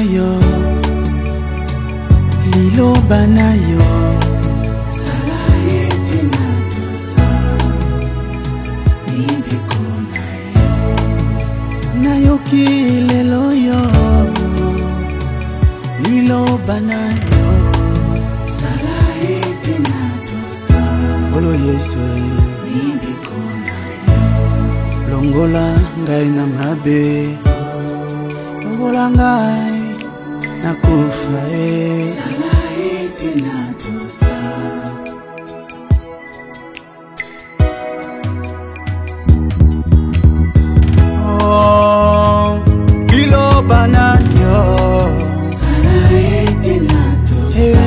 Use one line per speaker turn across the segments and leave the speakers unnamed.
yo liloba na yo sala ete na tosa mibeko na yo nayoki lelo yo liloba na yo sala ete na tosa olo yesu mibeko na yo longola ngai na mabe longola ngai na kufa sala ete na tosa oh liloba na yo sala ete na tosa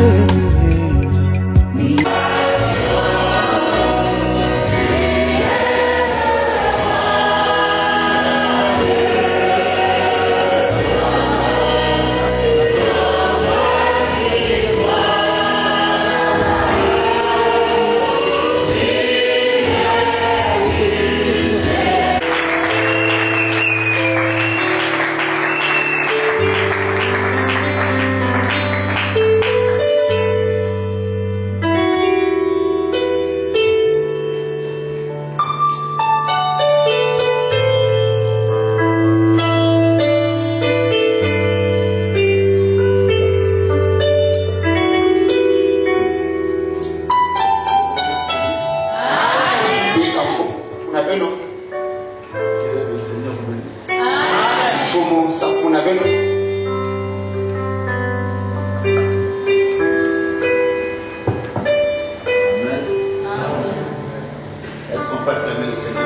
Est-ce qu'on peut acclamer le Seigneur?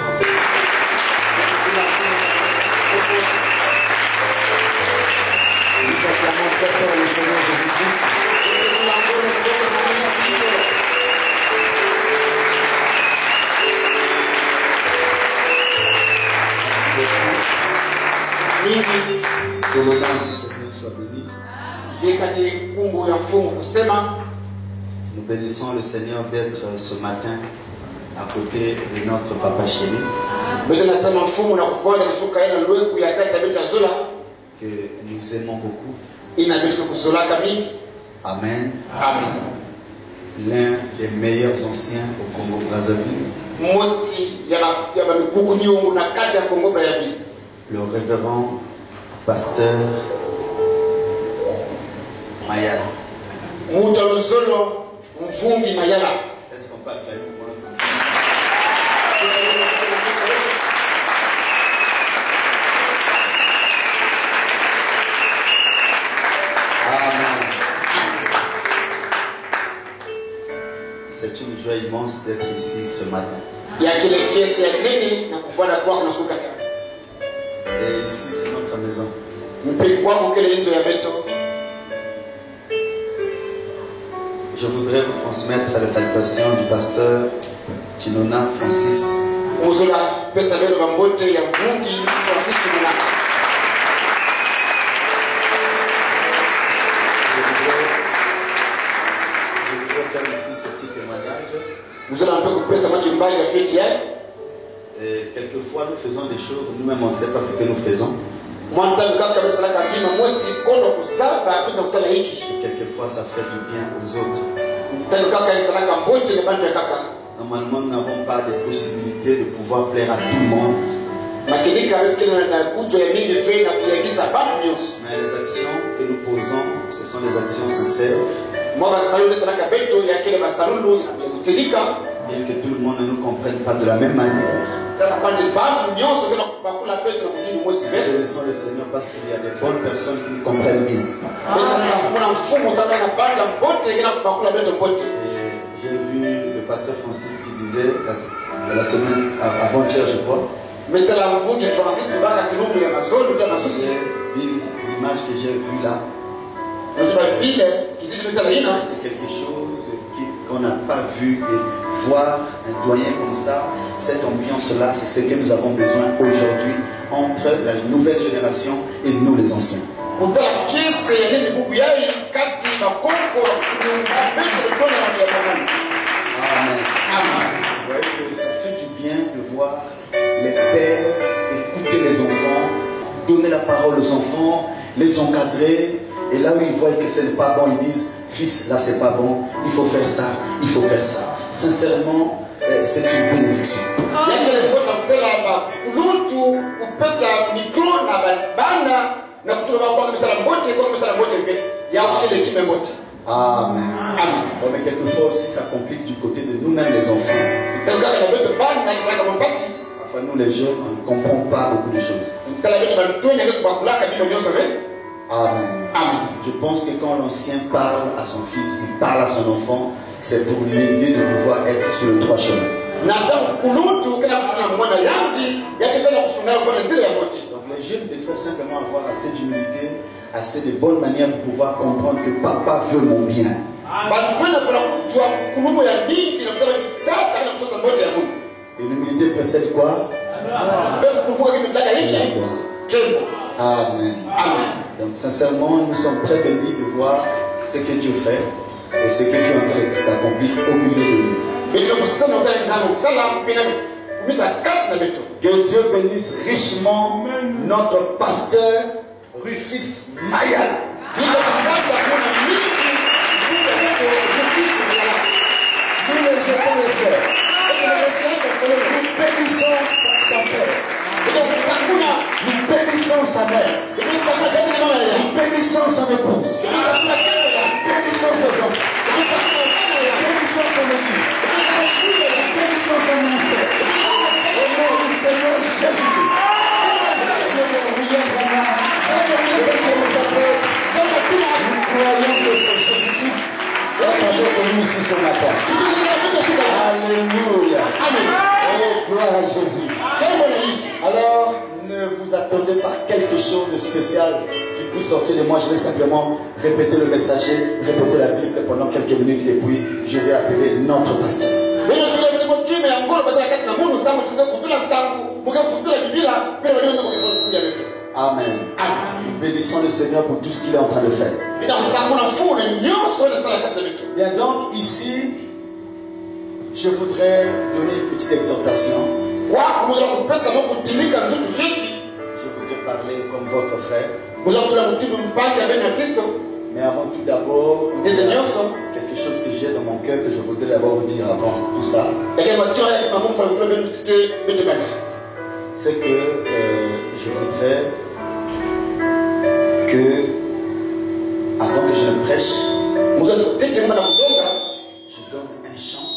Nous acclamons très fort le Seigneur Jésus-Christ. Merci beaucoup. Que le nom du Seigneur soit béni. Nous bénissons le Seigneur d'être ce matin à côté de notre papa chéri. Que nous aimons beaucoup. Amen.
Amen.
L'un des meilleurs anciens au Congo Brazzaville. Le révérend pasteur Mayala. Est-ce qu'on peut acclamer moi? C'est une joie immense d'être ici ce matin. Et ici c'est notre maison. Je voudrais vous transmettre la salutation du pasteur Tinona Francis. Je voudrais faire ici ce petit témoignage. Et quelquefois nous faisons des choses, nous-mêmes on ne sait pas ce que nous faisons. Quelquefois ça fait du bien aux autres. Normalement nous n'avons pas de possibilité de pouvoir plaire à tout le monde. Mais les actions que nous posons, ce sont des actions sincères. Bien que tout le monde ne nous comprenne pas de la même manière. Bénissons le Seigneur parce qu'il y a des bonnes personnes qui nous comprennent bien. Et j'ai vu le pasteur Francis qui disait la semaine avant-hier, je crois. L'image que j'ai vue là, c'est quelque chose qu'on n'a pas vu. Et voir un doyen comme ça, cette ambiance-là, c'est ce que nous avons besoin aujourd'hui entre la nouvelle génération et nous les anciens. Amen. Amen. Vous voyez que ça fait du bien de voir les pères écouter les enfants, donner la parole aux enfants les encadrer. Et là où ils voient que ce n'est pas bon, ils disent, fils, là c'est pas bon, il faut faire ça, il faut faire ça. Sincèrement, c'est une bénédiction. Amen. Bon, mais quelquefois aussi ça complique du côté de nous-mêmes les enfants. Enfin, nous les jeunes, on ne comprend pas beaucoup de choses. Amen. Je pense que quand l'ancien parle à son fils, il parle à son enfant, c'est pour l'aider de pouvoir être sur le droit chemin. Donc les jeunes devraient simplement avoir assez d'humilité, assez de bonnes manières pour pouvoir comprendre que papa veut mon bien. Et l'humilité précède quoi? Amen. Donc sincèrement, nous sommes très bénis de voir ce que Dieu fait et ce que Dieu est en train d'accomplir au milieu de nous. Que Dieu bénisse richement notre pasteur Rufus Mayala. Nous les jetons les frères. Nous bénissons sa père. Nous bénissons sa mère. Nous bénissons son épouse. Nous bénissons ses enfants. Nous bénissons son église. Nous bénissons son ministère. Au nom du Seigneur Jésus-Christ. Nous croyons que c'est Jésus-Christ qui est avec nous ici ce matin. Alléluia. Amen. Oh, gloire à Jésus. Alors, ne vous attendez pas à quelque chose de spécial qui puisse sortir de moi. Je vais simplement répéter le messager, répéter la Bible pendant quelques minutes et puis je vais appeler notre pasteur. Amen. Nous bénissons le Seigneur pour tout ce qu'il est en train de faire. Bien, donc ici, je voudrais donner une petite exhortation. Je voudrais parler comme votre frère. Mais avant tout d'abord, quelque chose que j'ai dans mon cœur que je voudrais d'abord vous dire avant tout ça. C'est que je voudrais que, avant que je ne prêche, je donne un chant.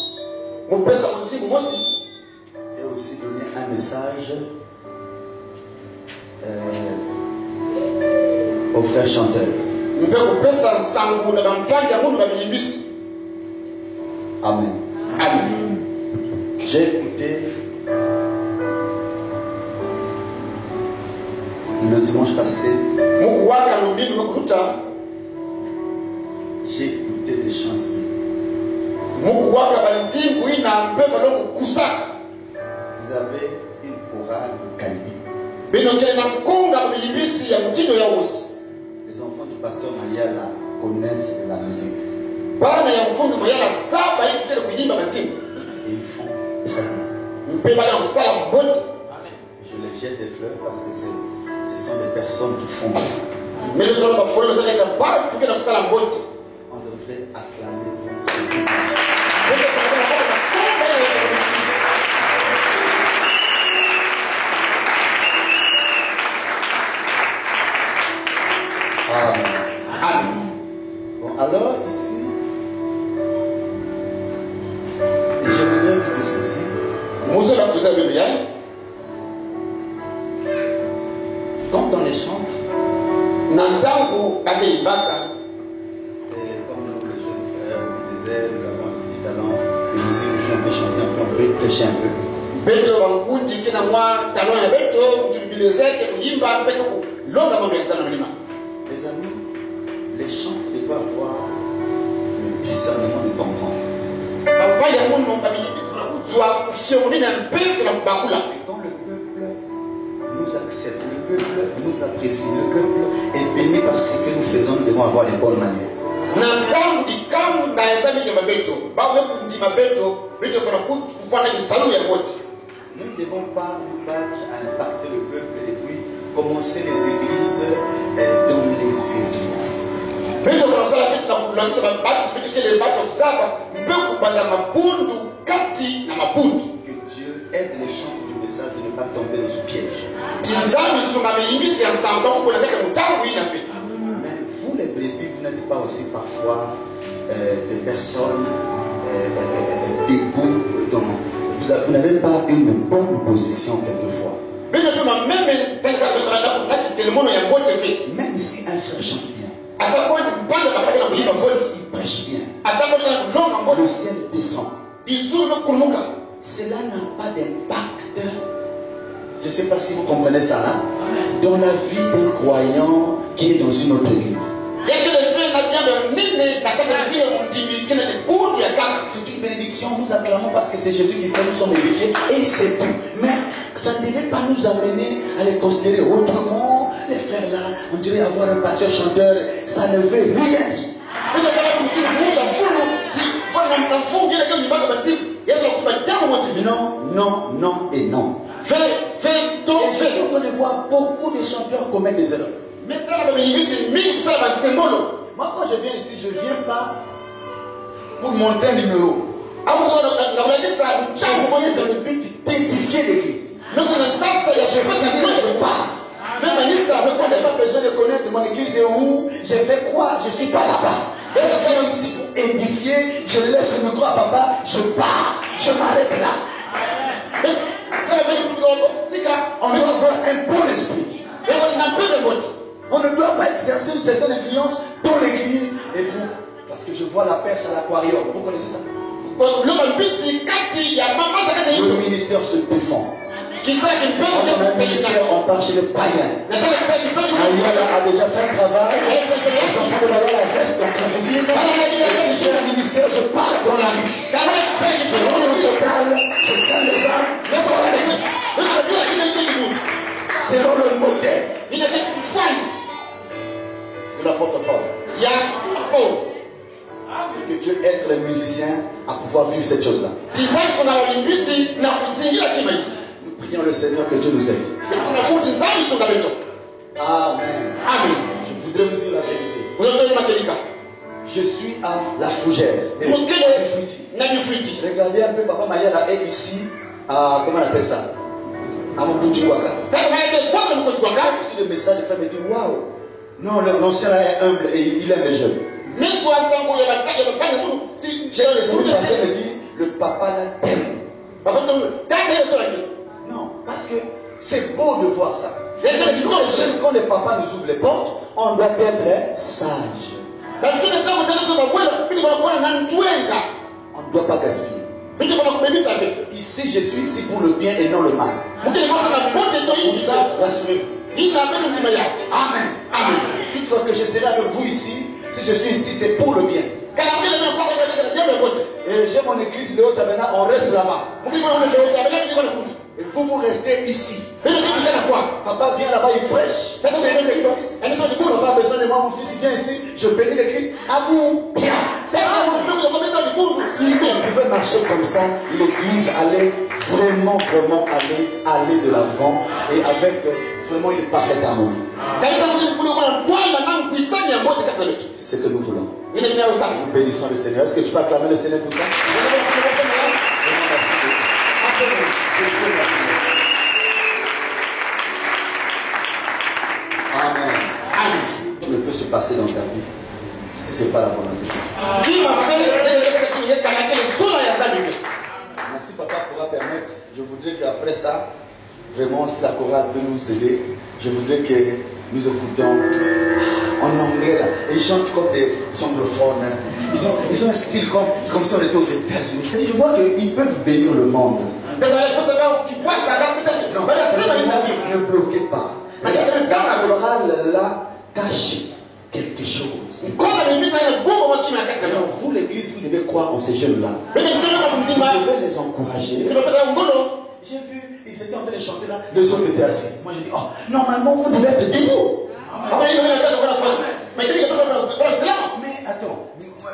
Et aussi donner un message aux frères chanteurs. Amen. J'ai écouté le dimanche passé. J'ai écouté des chants spirituels. Vous avez une chorale de qualité. Les enfants du pasteur Mayala connaissent la musique. Et ils font très bien. Je les jette des fleurs parce que ce sont des personnes qui font bien. On devrait acclamer pour ce qui. Amen. Bon, alors ici, et je voudrais vous dire ceci. Quand on les chante, comme nous les jeunes frères nous disaient, nous avons un petit talent de musique, on peut chanter un peu, on peut prêcher un peu. Les amis, les chants doivent avoir le discernement de comprendre. Et quand le peuple nous accepte, le peuple nous apprécie, le peuple est béni par ce que nous faisons, nous devons avoir les bonnes manières. Nous ne devons pas nous battre à impacter le peuple et puis commencer les églises dans les églises. Que Dieu aide les chants du message de ne pas tomber dans ce piège. Mais vous les brebis, vous n'êtes pas aussi parfois des personnes debout dont vous n'avez pas une bonne position quelquefois. Même si un frère chante bien, il prêche bien, le ciel descend. Cela n'a pas d'impact, je ne sais pas si vous comprenez ça, hein, dans la vie d'un croyant qui est dans une autre église. C'est une bénédiction, nous acclamons parce que c'est Jésus qui fait, nous sommes édifiés et c'est tout. Mais ça ne devait pas nous amener à les considérer autrement. Les frères là, on dirait avoir un pasteur chanteur, ça ne veut rien dire. Non, non, non et non. On voit beaucoup de chanteurs commettre des erreurs. Moi quand je viens ici, je ne viens pas pour monter un numéro. Je viens dans le but d'édifier l'église. Je pars. On n'a pas besoin de connaître mon église et où j'ai fait quoi, je ne suis pas là-bas. Je viens ici pour édifier, je laisse le micro à papa, je pars, je m'arrête là. On doit avoir un bon esprit. On ne doit pas exercer une certaine influence dans l'église et tout. Parce que je vois la perche à l'aquarium. Vous connaissez ça? Le ministère se défend. Dans le ministère, on part chez les païens. Ariel a déjà fait un travail. Les enfants de Marielle restent dans la ville. Et si j'ai un ministère, je pars dans la rue. Je rentre au total, je calme les âmes. Selon le modèle de l'apôtre Paul. Et que Dieu aide les musiciens à pouvoir vivre cette chose-là. Nous prions le Seigneur que Dieu nous aide. Amen. Je voudrais vous dire la vérité. Je suis à la Fougère. Regardez un peu, Papa Mayala est ici à, comment on appelle ça? À mon bout du Waka. Si le message de femme me dit waouh, non, l'ancien est humble et il aime les jeunes. J'ai les amis passés me dit le papa là t'aime. Non, parce que c'est beau de voir ça. Quand les papas nous ouvrent les portes, on doit être sage. On ne doit pas gaspiller. Ici, je suis ici pour le bien et non le mal. Pour ça, rassurez-vous. Amen. Amen. Toutefois que je serai avec vous ici, si je suis ici, c'est pour le bien. Et j'ai mon église de Haut-Tabena, on reste là-bas. Et vous restez ici. Papa vient là-bas, il prêche. Vous n'avez pas besoin de moi, mon fils vient ici, je bénis l'église. À vous, bien. Si on pouvait marcher comme ça, l'église allait vraiment aller de l'avant et avec vraiment une parfaite harmonie. C'est ce que nous voulons. Nous bénissons le Seigneur. Est-ce que tu peux acclamer le Seigneur pour ça? Merci beaucoup. Amen. Tout ne peut se passer dans ta vie si ce n'est pas la volonté. Merci papa pourra permettre. Je voudrais qu'après ça, vraiment si la chorale peut nous aider, je voudrais que nous écoutons en anglais là. Et ils chantent comme des anglophones. Ils ont un style comme si on était aux États-Unis. Et je vois qu'ils peuvent bénir le monde. Non, ne bloquez pas. La chorale là cache quelque chose. Alors vous l'église, vous devez croire en ces jeunes-là. Vous devez les encourager. J'ai vu, ils étaient en train de chanter là, les autres étaient assis. Moi j'ai dit, oh, normalement vous devez être debout. Mais attends,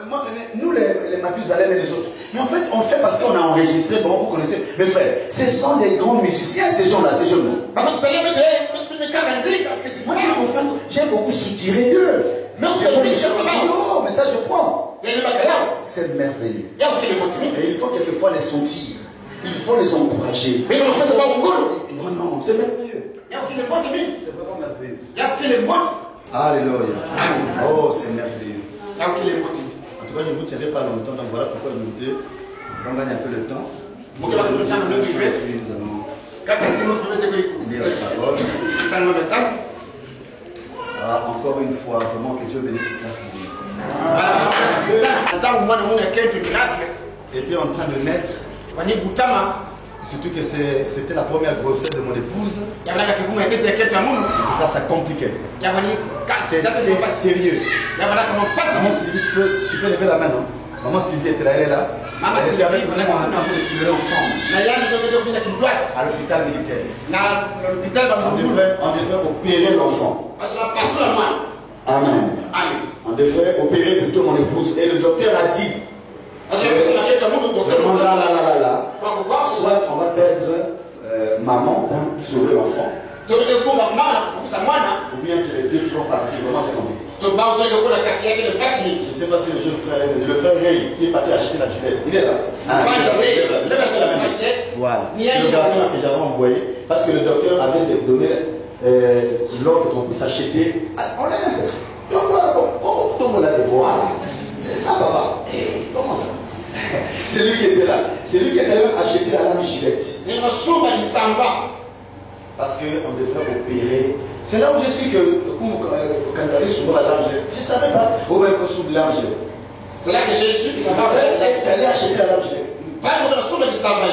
moi, nous les Mathusalem et les autres, mais en fait on fait parce qu'on a enregistré, bon vous connaissez, mes frères, ce sont des grands musiciens ces gens-là, ces jeunes-là. Moi j'aime beaucoup soutirer Dieu. Mais ça je prends. C'est merveilleux. Et il faut quelquefois les sentir. Il faut les encourager. Non, c'est merveilleux. C'est vraiment merveilleux. Alléluia. Oh, c'est merveilleux. En tout cas, je ne vous tiendrai pas longtemps. Donc voilà pourquoi je voudrais qu'on gagne un peu le temps. Nous allons lire la parole. Encore une fois, vraiment que Dieu bénisse toute la famille. Était en train de naître. Surtout que c'était la première grossesse de mon épouse. En tout cas, ça compliquait. C'était sérieux. Maman Sylvie, tu peux lever la main, non? Maman Sylvie était là, elle est là. Elle était avec moi, on était en train de pleurer ensemble. À l'hôpital militaire. On devrait opérer l'enfant. Amen. On devrait opérer plutôt mon épouse. Et le docteur a dit, vraiment là. Soit on va perdre maman pour sauver l'enfant. Ou bien c'est les deux qui vont partir. Vraiment c'est compliqué. Je ne sais pas si le frère Ray, qui est parti acheter la gilet. Il est là. Voilà. C'est le garçon que j'avais envoyé. Parce que le docteur avait donné l'ordre qu'on puisse acheter. On l'a un peu. Donc voilà, tout le monde a dit voilà. C'est ça, papa. Comment ça? C'est lui qui était là. C'est lui qui était là acheter la lame gilette. Parce qu'on devrait opérer. C'est là où je suis que, quand on allait souvent à lame gilette, je ne savais pas où même que sous lame gilette. C'est là que j'ai su qu'il m'avait allé acheter la lame gilette.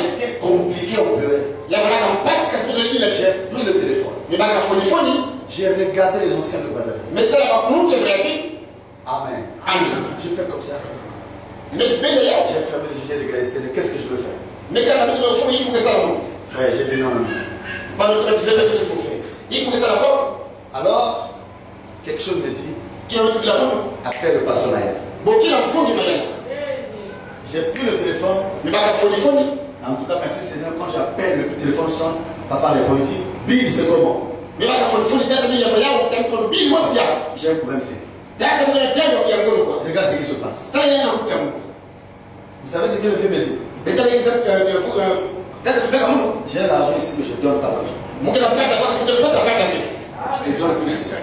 C'était compliqué, on pleurait. J'ai pris le téléphone. J'ai regardé les anciens de Bazar. Amen. J'ai fait comme ça. J'ai fermé les yeux, j'ai regardé, qu'est-ce que je veux faire? Frère, j'ai dit non. Alors, quelque chose me dit, appelle le pasteur Naya. J'ai pris le téléphone. En tout cas, merci Seigneur, quand j'appelle, le téléphone sonne, papa répond, il dit, Bill, c'est comment? J'ai un problème, c'est. Regarde ce qui se passe. Vous savez ce que le Dieu me dit? J'ai l'argent ici, mais je ne donne pas l'argent. Je te donne plus que ça.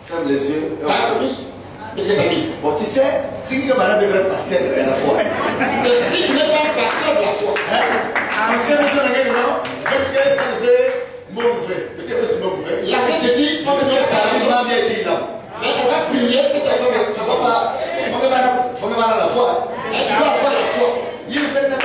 Ferme les yeux. Bon, tu sais, si tu es malade, tu es pasteur de la foi. Si tu n'es pas pasteur de la foi, la Sainte te dit, on va prier, c'est ta foi. Il faut que la foi. Tu dois avoir la foi. Il peut être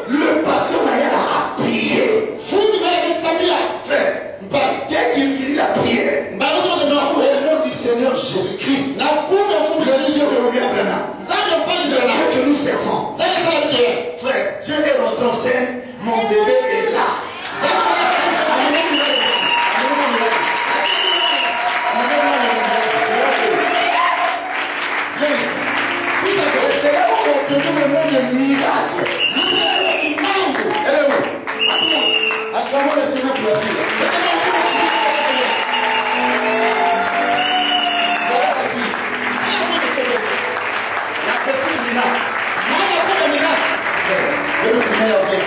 le pasteur a prié. Dès qu'il finit la prière, au nom du Seigneur Jésus-Christ, le Dieu de Robert Branham, Dieu que nous servons, frère, Dieu est rentré en scène, mon bébé est là. C'est là où on te donne le nom de miracle. Elle est où? Acclamons le Seigneur pour la fille. Voilà la fille. La petite miracle. Je vais le filmer en bien.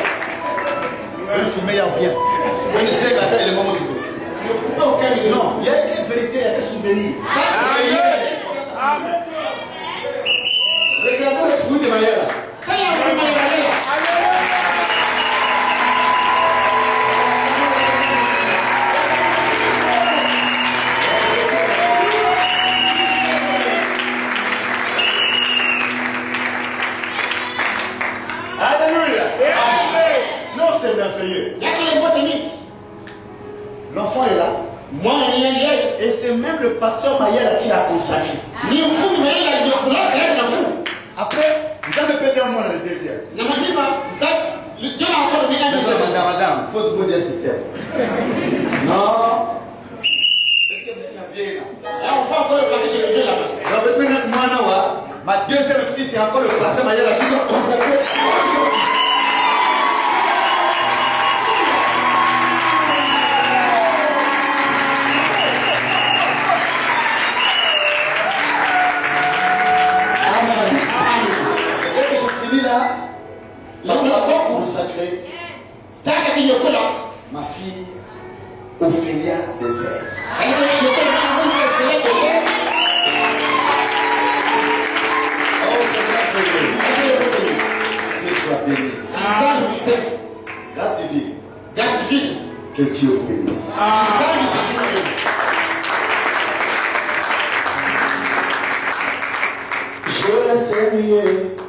Je vais le filmer en bien. Je ne sais pas quand il est moment aussi. Non, il y a une vérité, il y a des souvenirs. Regardons les fruits de Maïla. Alléluia. Non, c'est merveilleux. L'enfant est là. Et c'est même le pasteur Maïla qui l'a consacré. Après, vous avez perdu un mois dans le désert. Madame, il faut trouver des systèmes. Non. On va encore le placer chez le vieux là. Ma deuxième fille, c'est encore le pasteur Mayala qui doit consacrer aujourd'hui. Consacré ma fille Ophélia Désert. Oh Seigneur, que soit béni. Grâce divine. Que Dieu vous bénisse. Je reste muet.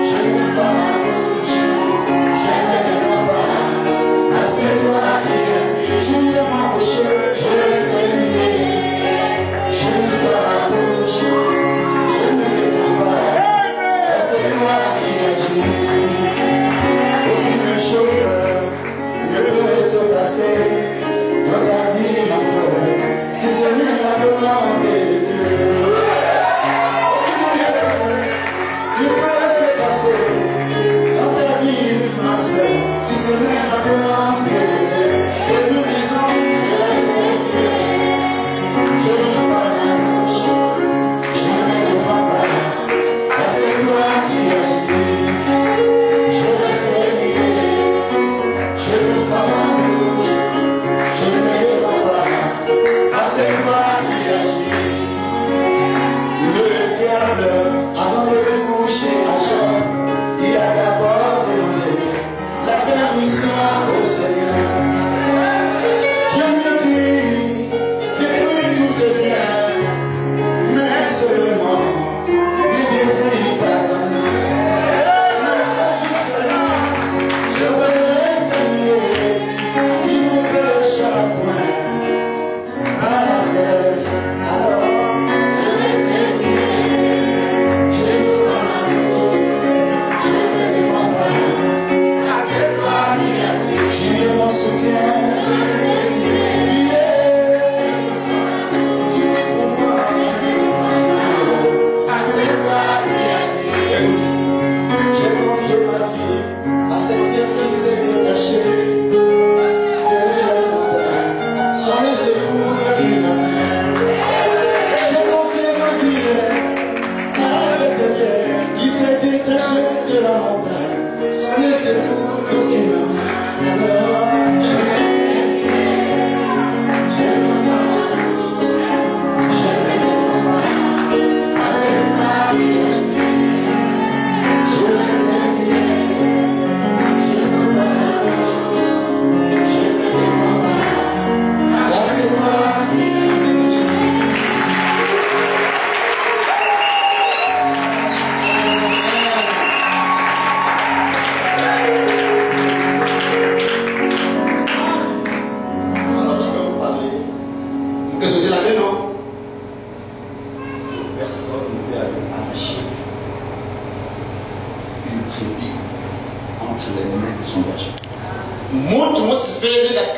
Je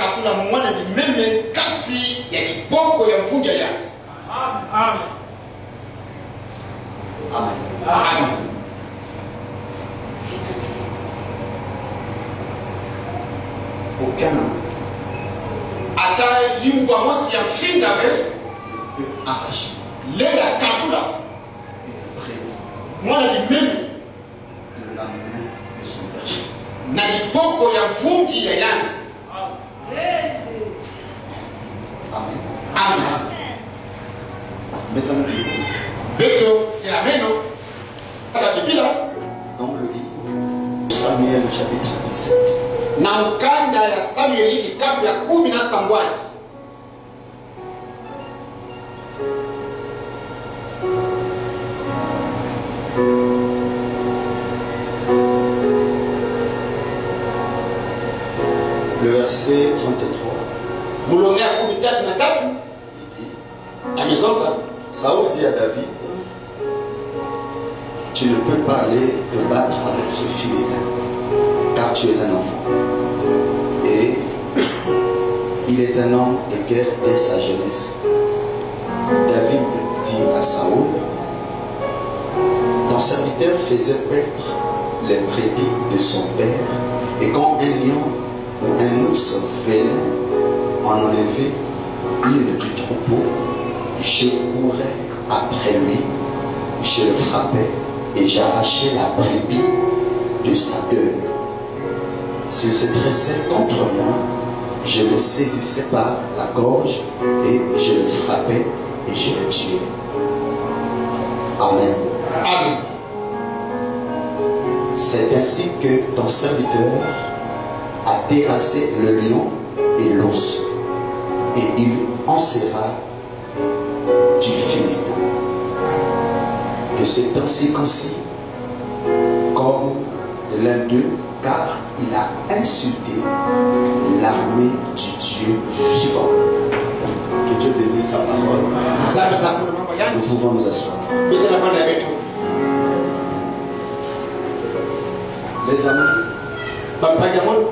katula mwana ni meme kati ya liboko ya mvunja yanzi. Amen. Amen. Amen.
Aucun
ata yungwa mosi ya finda ve
peut arracher
lela katula
une brebis
mwana ni meme
de la main de son berger.
na liboko ya mvungi ya yanzi.
Amen.
Amen.
Mettons le livre
Beto tirameno la Biblia
dans le livre de Samuel chapitre 17.
na mkanda ya Samueli kitabu ya 10 na sambwati.
Le verset 33.
Mulongea 13 na 3
Il dit,
amezonza
Saoul dit à David, tu ne peux pas aller te battre avec ce Philistin, car tu es un enfant. Et il est un homme de guerre dès sa jeunesse. David dit à Saoul, ton serviteur faisait paître les brebis de son père, et quand un lion ou un ours venait en enlever une du troupeau, je courais après lui, je le frappais et j'arrachais la brebis de sa gueule. S'il se dressait contre moi, je le saisissais par la gorge et je le frappais et je le tuais. Amen.
Amen.
C'est ainsi que ton serviteur a terrassé le lion et l'ours, et il en sera du Philistin. Que cet incirconcis comme l'un d'eux, car il a insulté l'armée du Dieu vivant. Que Dieu bénisse sa parole.
Nzambe sakula mambo
Nous
yanzi.
pouvons nous asseoir.
Bete na panda betu.
Les amis,
Pampanya mono.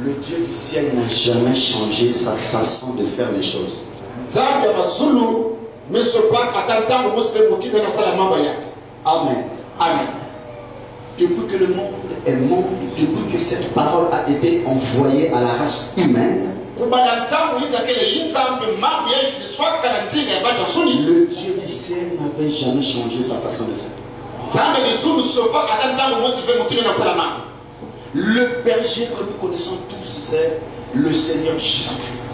le Dieu du ciel n'a jamais changé sa façon de faire les choses.
Nzambe ya mazulu mesopa atantango mosbe mutime na sala mambo yanzi.
Amen.
Amen.
Depuis que le monde est monde, depuis que cette parole a été envoyée à la race humaine,
Kubala ntango yiza kele yinzambe mambo ya ifiswa karantina ya bacha suni.
le Dieu du ciel n'avait jamais changé sa façon de faire.
Nzambe bizulu sopa atantango mosbe mutime na sala mambo.
Le berger que nous connaissons tous, c'est le Seigneur Jésus-Christ.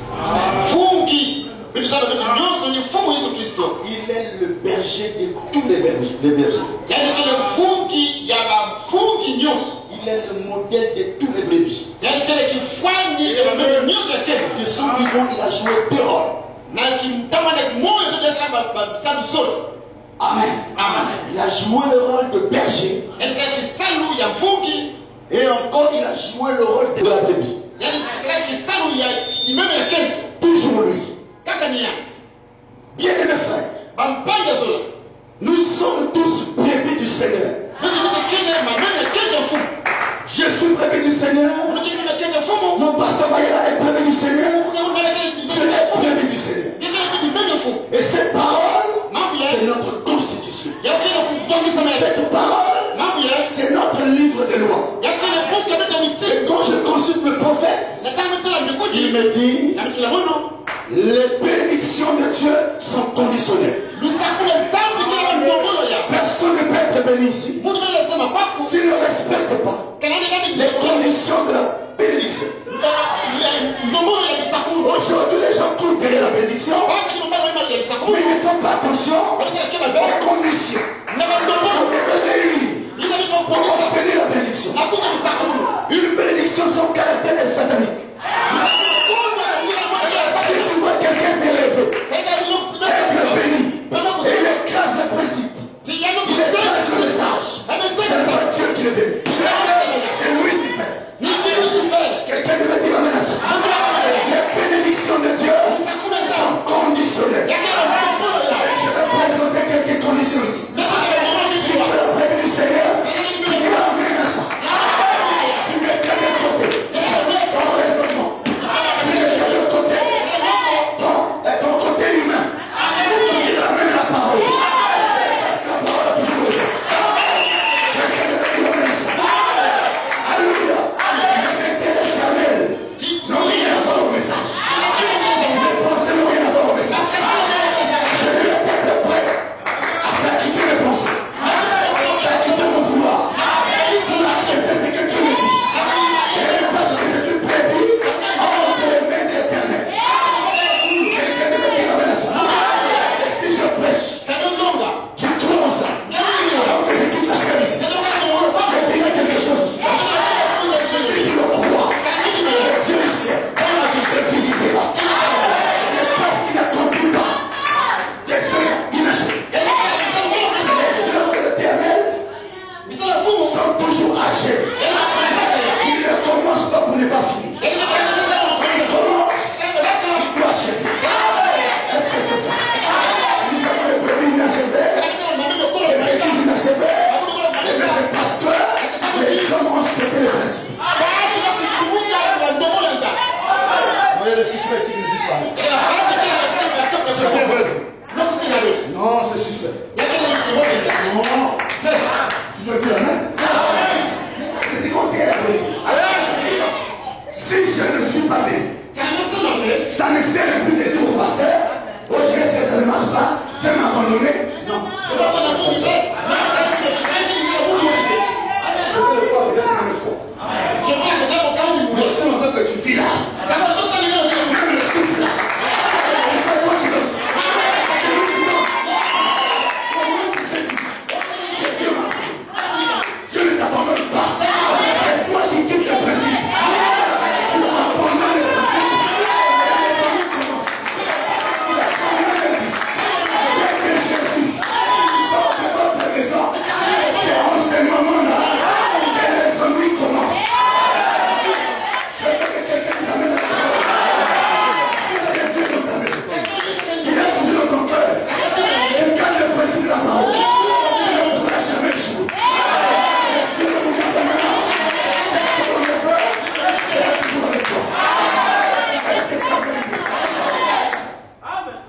Fungi bituzaba bitu nyonso ni fumu Yesu Kristo.
Il est le berger de tous les bergers.
Yani kele fungi ya bafungi nyonso.
Il est le modèle de tous les brebis.
Yani kele kifwani ya bameme nyonso ya kele.
De son vivant, il a joué deux rôles.
Na kimtama na moyo to desala ba salu solo.
Amen.
Amen.
Il a joué le rôle de berger
Yani kele kisalu ya fungi.
et encore il a joué le rôle de la brebis.
Yani kele kisalu ya imeme ya kele.
Toujours lui.
Kaka ni yanzi.
Bien-aimés frères,
Bampanga zola.
nous sommes tous brebis du Seigneur.
Ndio kele mameme ya kele fumu.
Je suis brebis du Seigneur.
Ndio kele kele fumu.
Mon pasteur Mayela est brebis du Seigneur.
Kuna mbele kele
Je suis brebis du Seigneur.
kele meme fumu.
Et cette parole,
Mambo ya
c'est notre constitution.
ya kele kubongisa mele.
Cette parole,
Mambo ya
c'est notre livre de loi.
ya kele buku ya beta
Et
misi.
quand je consulte le prophète,
Na kama tela
il
ndikuji.
me dit,
Na mitula mono.
les bénédictions de Dieu sont conditionnelles.
Lusakule nzambi kele ndongolo ya.
Personne ne peut être béni ici
Mungu anasema kwako.
s'il ne respecte pas
Kanani gani
les conditions de la bénédiction.
ndongolo ya bisakulu.
Aujourd'hui, les gens trouvent qu'il y a la bénédiction,
Waka ni mbaya wema ya bisakulu.
mais ils ne font pas attention
Wanasema kila
aux
vile.
conditions.
Na ndongolo.
On est réunis
Ina ni
pour
kwa
obtenir la bénédiction.
na kuja bisakulu.
Une bénédiction, son caractère est satanique. Si tu vois quelqu'un t'élever, être béni, et il écrase le principe, il écrase le message, c'est pas Dieu qui le bénit, c'est Lucifer. Quelqu'un devait dire amen à ça. Les bénédictions de Dieu sont conditionnelles. Je vais présenter quelques conditions ici. Si tu es la béni du Seigneur, tu diras amen à ça. Tu mets quelqu'un de côté. suspect ici qui ne disent pas. Je viens veuve. Non, c'est suspect. Non, tu dois dire amen. C'est quand tu es là. Si je ne suis pas béni, ça ne sert plus de dire au pasteur, oh je sais, ça ne marche pas, tu m'as abandonné. Non. Je peux le voir déjà 5 fois. Mais si longtemps que tu vis là, même le souffle là, c'est pas toi qui donne ça. C'est lui qui donne. Comment tu peux dire que Dieu m'abandonne? Dieu ne t'abandonne pas. C'est toi qui quittes le principe. Tu abandonnes le principe. Et les amis commencent. La parole me dit, dès que Jésus sort de votre maison, c'est en ce moment-là que les amis commencent. Je veux que quelqu'un nous amène à la parole. Si Jésus est dans ta maison, il est toujours dans ton cœur. C'est quand le principe de la parole. Tu ne pourras jamais jouer. Si le regarde maintenant, c'est comme le feu, c'est toujours avec toi. Est-ce que ça veut dire?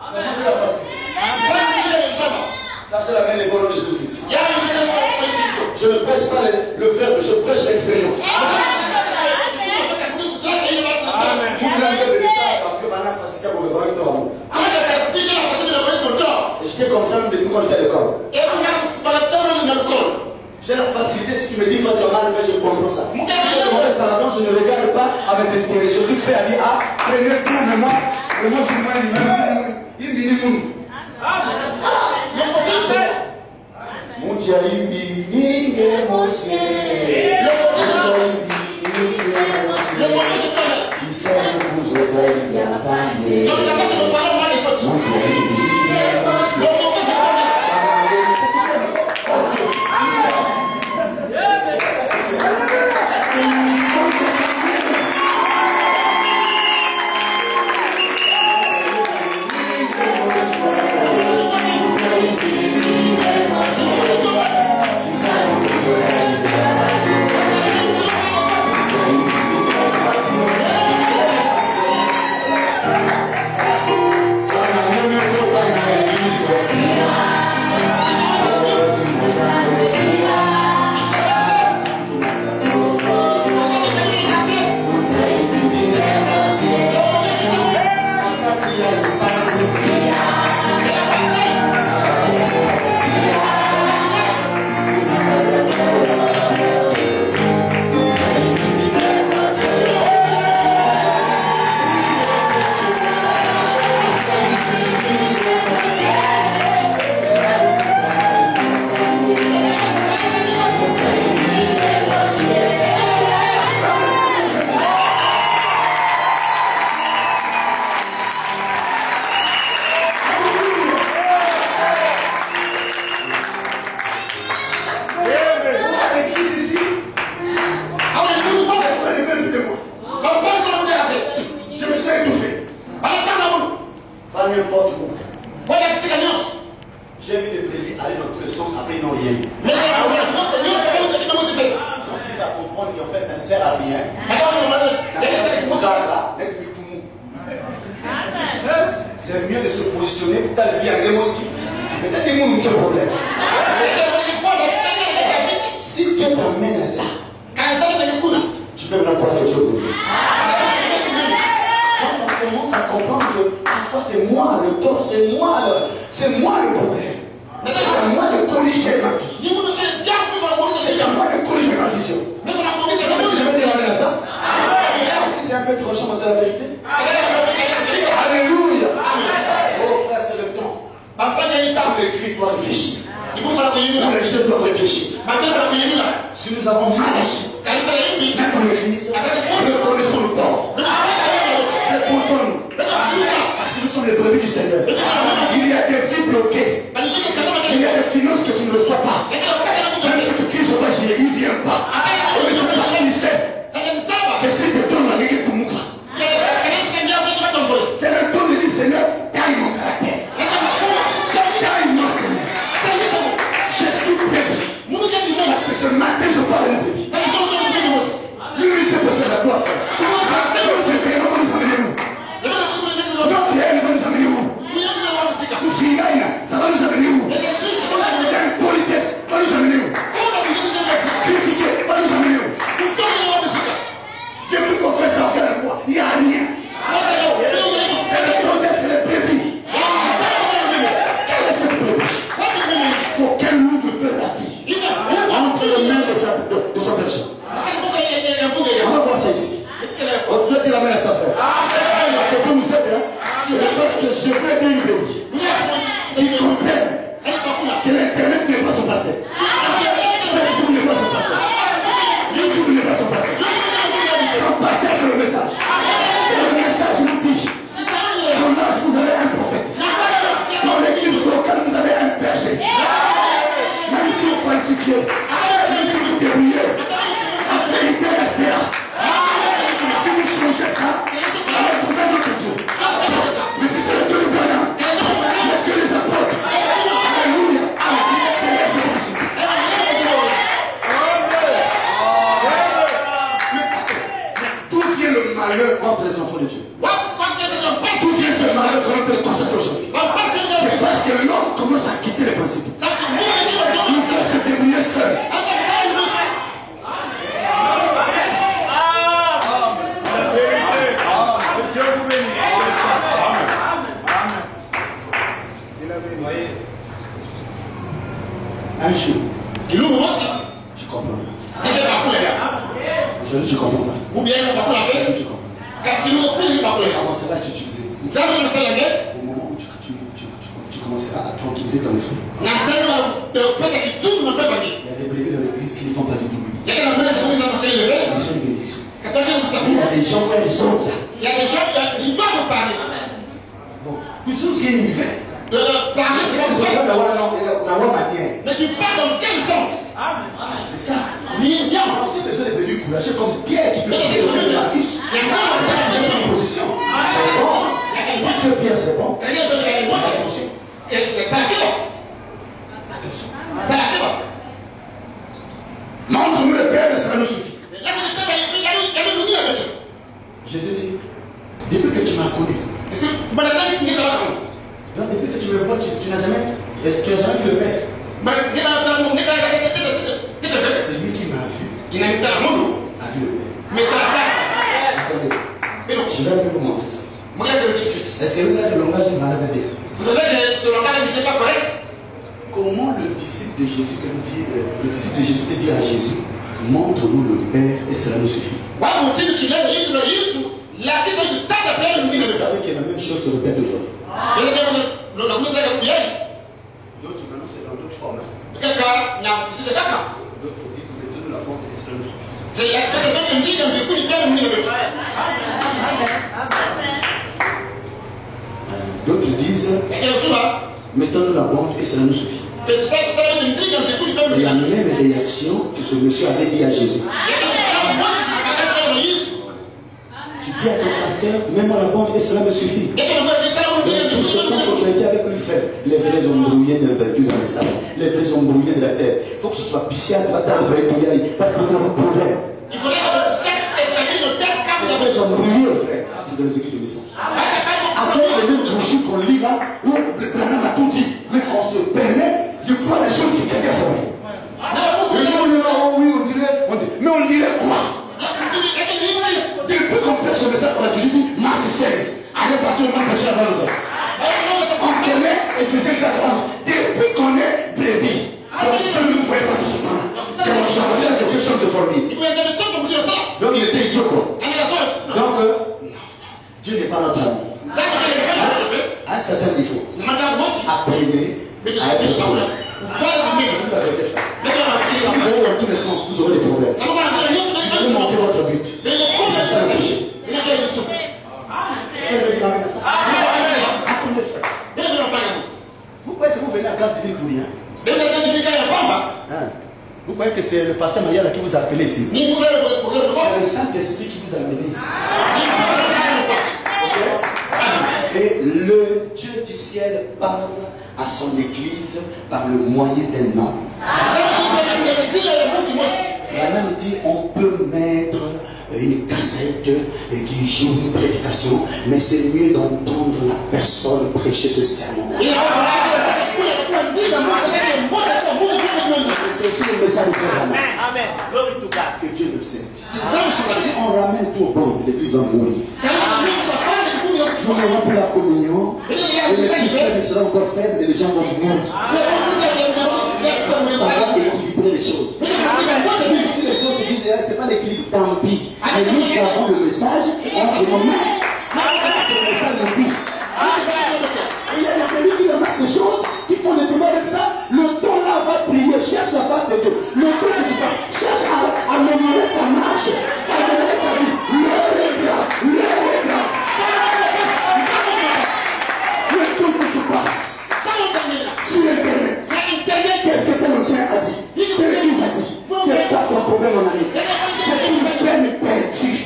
Moi, j'ai la facilité. Sachez la main les volants de Jésus-Christ. Je ne prêche pas le verbe, je prêche l'expérience. J'étais comme ça même depuis quand j'étais à l'école. J'ai la facilité, si tu me dis que tu as mal fait, je comprends ça. Si je demande pardon, je ne regarde pas à mes intérêts. Je suis prêt à dire, ah, prenez tout le moment, sur moi, il minimum. Mon Dieu, il minimum, mon ciel. Il sait vous oser, il y a pas de. J'ai vu des brebis aller dans tous les sens, après ils n'ont rien eu. Ils ont fini par comprendre qu'en fait ça ne sert à rien. C'est mieux de se positionner pour ta vie en game aussi. Peut-être des gens qui ont un problème. Si Dieu t'amène là, tu peux maintenant croire que Dieu est. Quand on commence à comprendre que parfois c'est moi le tort, c'est moi le problème. C'est à moi de corriger ma vie. C'est à moi de corriger ma vision. Je vais dire à ça. Si c'est un peu trop chiant, c'est la vérité. Alléluia. Oh frère, c'est le temps. Où l'église doit réfléchir. Où les jeunes doivent réfléchir. Si nous avons mal agi, même dans l'église, reconnaissons le tort. Répondons-nous. Parce que nous sommes les brebis du Seigneur. Il y a des vies bloquées. Il y a des finances que tu ne reçois pas. Même si tu cries, je vois, il ne vient pas. Mais c'est parce qu'il sait que si tu donnes la guerre pour moi, c'est le temps de dire Seigneur, gagne mon caractère. Gagne-moi, Seigneur. Je suis bébé. Parce que ce matin, je parle de bébé. L'unité possède la gloire. Nous nous amener où? Un jour,
Kilumu mosi.
tu comprends pas.
Kike bakule ya.
Aujourd'hui, tu comprends pas.
Ou bien bakula fe.
Aujourd'hui, tu comprends pas.
Kasi kilumu kuli bakule ya.
Comment cela tu utiliser?
Nzambe msala nge.
Au moment où tu commenceras à tranquilliser ton esprit.
Na tena pesa kitu na pesa ni.
Il y a des bébés dans l'église qui ne font pas du bruit.
Yake na mbele kuuza matele lewe.
Ils sont une bénédiction.
Kataka
Il y
msabu.
a des gens, frère, ils sont ça.
Il y a des gens qui doivent me parler.
Bon, tu sais ce qu'il fait.
De parler c'est comme ça. Mais tu parles dans quel sens?
C'est ça.
Ni bien.
On a aussi besoin de devenir courageux comme Pierre qui peut prier au milieu de la riche. Parce qu'il est en position. C'est bon. Si tu es Pierre, c'est bon. Attention. Attention. Montre-nous le Père et cela nous suffit. Jésus dit, depuis que tu m'as connu, donc depuis que tu me vois, tu n'as jamais vu le Père. C'est lui qui m'a vu, a vu le Père. Attendez, je vais vous montrer ça. Est-ce que vous avez le langage d'une malade de Dieu?
Vous savez que ce langage n'était pas correct.
Comment le disciple de Jésus peut dire à Jésus, montre-nous le Père et cela nous suffit. Vous savez que la même chose se répète aujourd'hui. D'autres maintenant c'est dans d'autres formes. D'autres disent mettez-nous la porte et cela nous suffit. D'autres disent mettons-nous la porte et cela nous suffit. C'est la même réaction que ce monsieur avait dit à Jésus. Tu dis à ton pasteur, mets-moi la bande et cela me suffit. Tout ce temps que tu as été avec lui faire, les vrais ont brouillé de l'église en Message, les vrais ont brouillé de la terre. Il faut que ce soit Pissia qui va t'envoyer parce que nous avons un problème. Les vrais ont brouillé, frère. C'est dans les églises du message. Après les mêmes bougies qu'on lit là, où le planète a tout dit, mais on se permet de croire les choses qui quelqu'un fait. Oui, on dirait, mais on dirait quoi? Depuis qu'on prêche le message, on a toujours dit Marc 16. Allez partout, on va prêcher avant nous. On connaît Ephésiens 14. Depuis qu'on est brebis, donc Dieu ne nous voyait pas tout ce temps-là. C'est mon chantier là que Dieu chante de former. Donc il était idiot quoi. Donc, Dieu n'est pas notre ami. À un certain niveau, apprenez à être problème. Vous avez été fait. Si vous allez dans tous les sens, vous aurez des problèmes. Vous allez manquer votre but. C'est ça le péché. Vous croyez que vous venez à grâce divine pour rien? Vous croyez que c'est le pasteur Mariala qui vous a appelé ici? C'est le Saint-Esprit qui vous a amené ici. Okay? Et le Dieu du ciel parle à son église par le moyen d'un homme. La Bible dit on peut mettre une cassette qui joue une prédication, mais c'est mieux d'entendre la personne prêcher ce sermon. C'est aussi le message de Frère. Amen. Que Dieu le sait. Si on ramène tout au bon, l'église va mourir. Si on rend pour la communion, et les plus faibles seront encore faibles et les gens vont mourir. Ça va équilibrer les choses. Si les autres disent ce n'est pas l'équilibre, tant pis. Mais nous avons le message, on se remet. C'est le message nous dit. Il y a des pays qui ramassent des choses, qui font des débats avec ça. Le temps là va prier, cherche la face de Dieu. Le temps que tu passes, cherche à améliorer ta marche, à améliorer ta vie. L'heure est grave, l'heure est grave. Le temps que tu passes sur Internet, qu'est-ce que ton ancien a dit? L'église a dit. C'est pas ton problème, mon ami. C'est une peine perdue.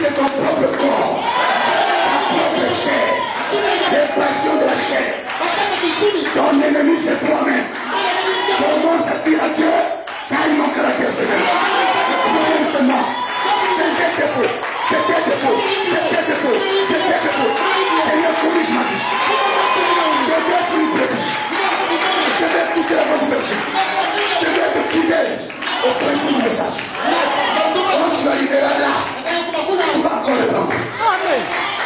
c'est ton propre corps, ta propre chair, les passions de la chair. Ton ennemi c'est toi-même. Commence à dire à Dieu, car mon caractère c'est moi. Le problème c'est moi. J'ai des défauts, j'ai des défauts, j'ai des défauts, j'ai des défauts. Seigneur, corrige ma vie. Je vais être une brebis. Je vais écouter la voix du berger. Je vais être fidèle au principe du message. Quand tu arriveras là, tu vas encore le prendre.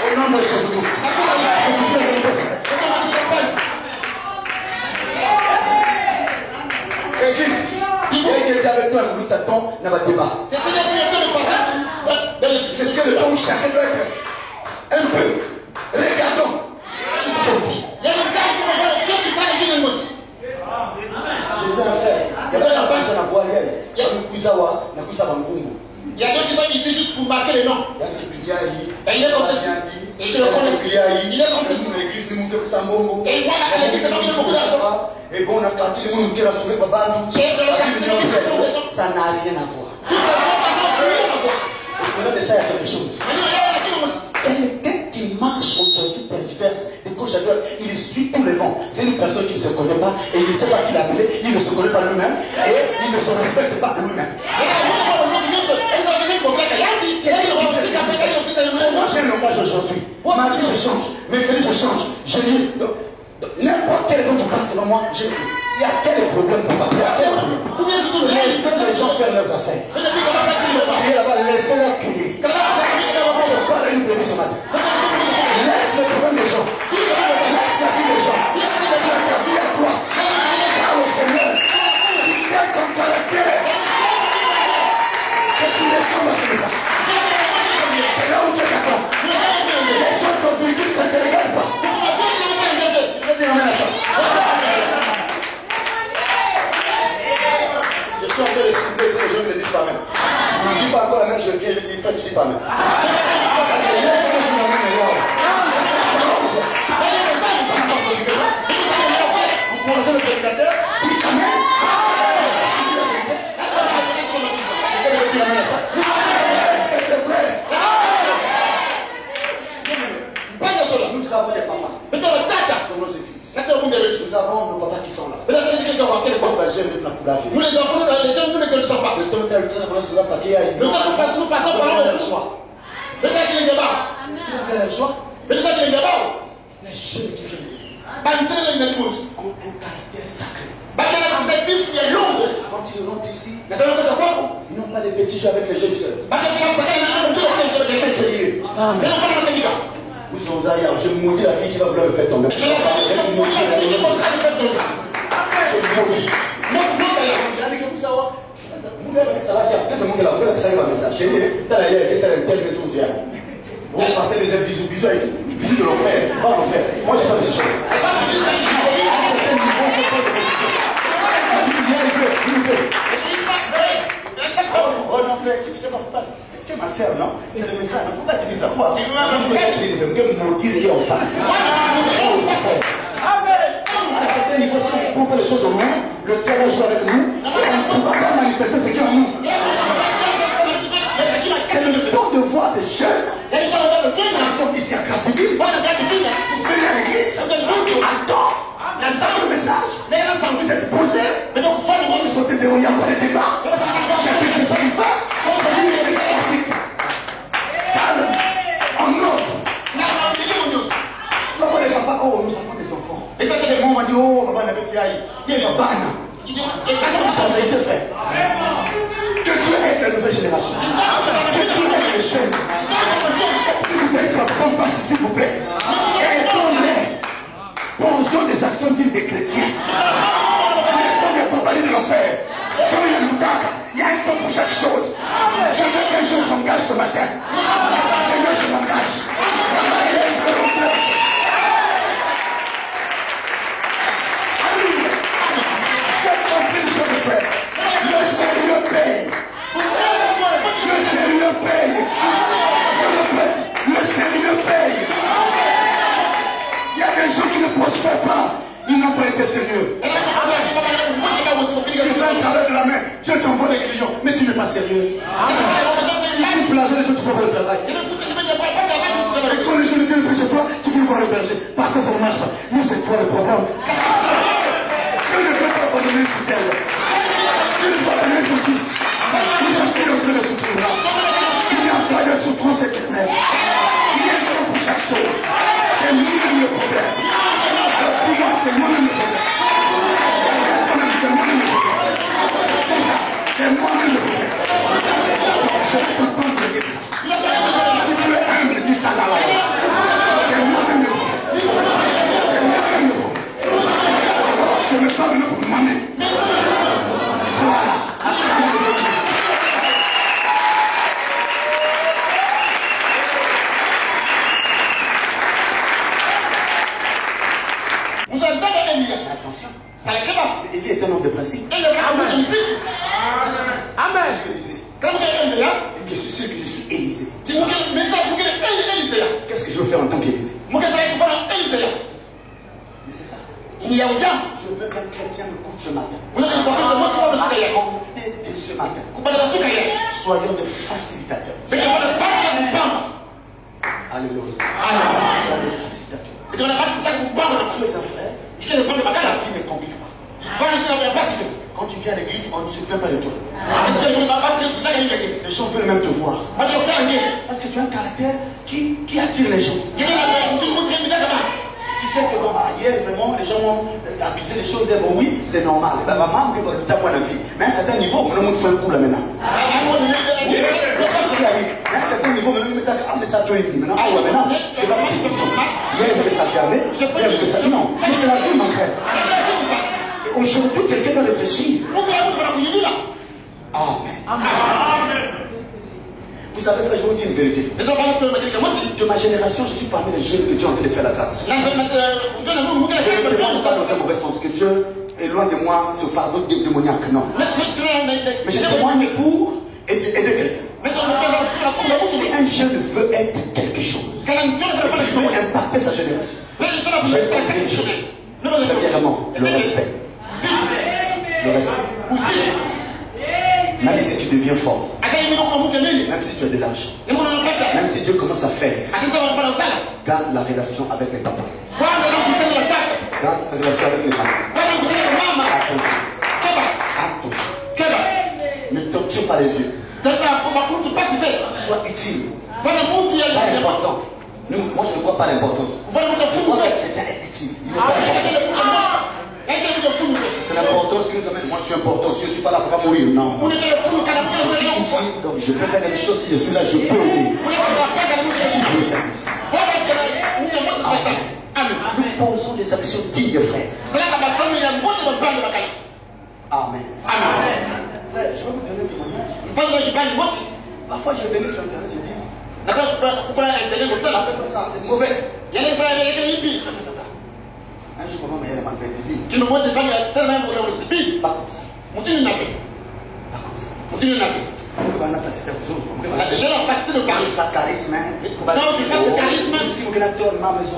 Au nom de Jésus-Christ, je vous dis la vérité. Église, il y a quelqu'un avec toi, nous Satan, n'a pas de débat. C'est le temps où chacun doit être un peu. Regardons si c'est pour vie. Jésus a fait. Il y a pas personne à boire. Il y a le Kouizawa, le Kouizawa Ngungu.
Il y a d'autres qui sont ici juste pour marquer les noms.
Il y a le Kipiliaï.
Et il est comme ceci. Et je le connais. Il est comme ceci.
L'église, nous monte Sambongo.
Et voilà, l'église, c'est pas qu'il beaucoup d'argent.
Et bon, on a quartier, nous monte la souris, papa. Ça n'a rien à voir.
Tout ça, n'a rien à voir.
Au-delà de ça, il y a quelque chose. Quelqu'un qui marche aujourd'hui diverses, de gauche à droite, il suit tous les vents. C'est une personne qui ne se connaît pas et il ne sait pas qui l'a appelé, il ne se connaît pas lui-même et il ne se respecte pas lui-même. Moi j'ai un langage aujourd'hui. Ma vie je change, maintenant je change. Je dis, n'importe quel autre passe devant moi, s'il y a quel problème pour il y a quel problème. Laissez les gens faire leurs affaires. Et là-bas, laissez-les crier. Je parle à une bébé ce matin. Laisse les problèmes des gens. Laisse la vie des gens. C'est ta vie à toi. Parle au Seigneur. Fidèle ton caractère. Que tu ressembles à ce message. C'est là où tu es d'accord. Les autres véhicules, ça ne te regarde pas. Je veux dire amen à ça. Je suis en train de cibler si les gens ne le disent pas même. Tu ne dis pas encore amen, je viens, je dis frère, tu ne dis pas même. Parce que là, c'est que je m'amène là. C'est la parole, ça. Encourager le prédicateur, dis amen. Est-ce que tu l'as vérité? Quelqu'un veut dire amen à ça? Est-ce que c'est vrai? Nous avons des papas dans nos églises. Nous avons nos papas qui sont là.
Nous les enfants, les jeunes, nous ne connaissons pas.
Le temps où
nous passons par le choix. Le temps qu'il est débat.
Tu fais le choix.
Le temps qu'il est débat.
Les jeunes qui viennent de l'église
ont un
caractère sacré. Quand ils rentrent ici, ils n'ont pas de petits jeux avec les jeunes sœurs. C'est sérieux. Je maudis la fille qui va vouloir me faire tomber. Je maudis. On va passer des bisous de l'enfer. Pas l'enfer. Moi je suis pas de ce genre. Oh non frère, c'est ma sœur, non? C'est le message, il ne faut pas dire ça. Quoi? Il faut mentir en face. Il faut se pour faire les choses au moins, le Dieu va jouer avec nous, on ne va pas manifester ce qui est en nous. C'est le temps de voir des jeunes qui sont ici à Cassiville, pour venir à l'église, attends, le message, vous êtes posés, ils sont déroulés par les débats, chacun sait ce qu'il fait, calme, en ordre. Tu vas voir les papas, oh, nous avons des enfants. Et quand les mamans disent, oh, papa n'a pas de aïe, il y a une banane. Ça a été fait. Que Dieu aide la nouvelle génération. Que Dieu aide les jeunes. S'il vous plaît. Aidons-les. Pensons des actions dignes des chrétiens. Laissons-les pas parler de l'enfer. Comme il y a Moudaka, il y a un temps pour chaque chose. Je veux qu'un jour s'engage ce matin. Seigneur, je m'engage. La mariage, je me remplace. Alléluia. Faites compris les choses de faire. Le sérieux paye. Le sérieux paye. Je répète, le sérieux paye. Il y a des gens qui ne prospèrent pas. Ils n'ont pas été sérieux. Tu fais un travail de la main. Dieu t'envoie des clients. Mais tu n'es pas sérieux. Tu bouffes l'argent des gens, tu
faut pas le travail. Et quand les gens ne viennent plus chez toi, tu veux voir le berger. Pas ça, ça ne marche pas. Mais c'est toi le problème. Dieu ne peut pas abandonner ce fidèle. Dieu ne peut pas abandonner son fils. Nous sommes faits entre les souffrances. Il n'y a pas de souffrance éternelle. Il y a un temps pour chaque chose. C'est lui-même le problème. Dis-moi, c'est moi-même le problème. C'est moi-même le problème. C'est ça. C'est moi-même le problème. Je ne peux pas te dire ça. Si tu es humble, dis ça là. C'est moi-même le problème. C'est moi-même le problème. Je ne parle pas pour moi-même. Voilà.
Vous avez pas Élie.
Attention.
Ça les pas.
Élie est un homme de principe.
Et le grand ici.
Amen.
Quand vous êtes Élie,
Et que c'est sûr que je suis Élisée.
si vous êtes mais ça vous êtes Élie.
Qu'est-ce que je veux faire en tant qu'Élisée?
Moi qu'est-ce que je vais faire Élie.
Mais c'est ça.
Il y a aucun.
Je veux qu'un chrétien me coûte ce matin.
Vous avez pas ce mot sur le sucre.
Et ce matin,
Coupe de sucre.
soyons des facilitateurs.
Mais je vais pas la bombe.
Alléluia. Soyons des facilitateurs.
Mais je vais pas ça vous bombe.
Tu es un frère,
Je vais pas le
ta
bagage.
vie ne complique pas.
Quand
Quand tu viens à l'église, on ne se plaint pas de toi.
les
Les gens veulent même te voir. Parce que tu as un caractère qui attire les gens. Tu sais que bon, hier, vraiment, les gens ont accusé les choses. Bon, oui, c'est normal. Maman, tu as point de vie. Mais à un certain niveau, on nous fait un coup là maintenant. Oui, c'est ce qui arrive. Mais à un certain niveau, on me dit, ah, mais ça doit être maintenant. Ah, ouais, maintenant. Il n'y a pas de décision. Hier, il voulait s'accaver. Hier, il voulait ça. Non, mais c'est la vie, mon frère. Et aujourd'hui, quelqu'un doit réfléchir. Amen. Vous savez, frère, je vous dis une vérité. De ma génération, je suis parmi les jeunes que Dieu est en train de faire la grâce. Je ne demande pas dans un mauvais sens que Dieu éloigne de moi ce fardeau démoniaque, non. Mais je témoigne pour aider quelqu'un. Si un jeune veut être quelque chose, il veut impacter sa génération, je vais faire quelque chose. Premièrement, le respect. Le respect. Même si tu deviens fort, même si tu as de l'argent, même si Dieu commence à faire, garde la relation avec les papas. Garde la relation avec les mamans. Attention. Ne torture pas les vieux. Sois utile. Pas important. Moi, je ne vois pas l'importance. Je vois que le chrétien est utile. Il n'est pas important. C'est l'importance qui nous amène. Moi, je suis important. Si je ne suis pas là, ça va mourir. Non. Je suis utile. Donc, je peux faire quelque chose. Si je suis là, je peux aider. Tu peux le service. Nous posons des actions dignes, frère. Amen. Frère, je vais vous donner un témoignage. Parfois, je venais sur Internet, je dis, c'est mauvais. Un jour, maman m'a dit, pas comme ça. Pas comme ça. Ça charisme. Si vous avez tort, ma maison,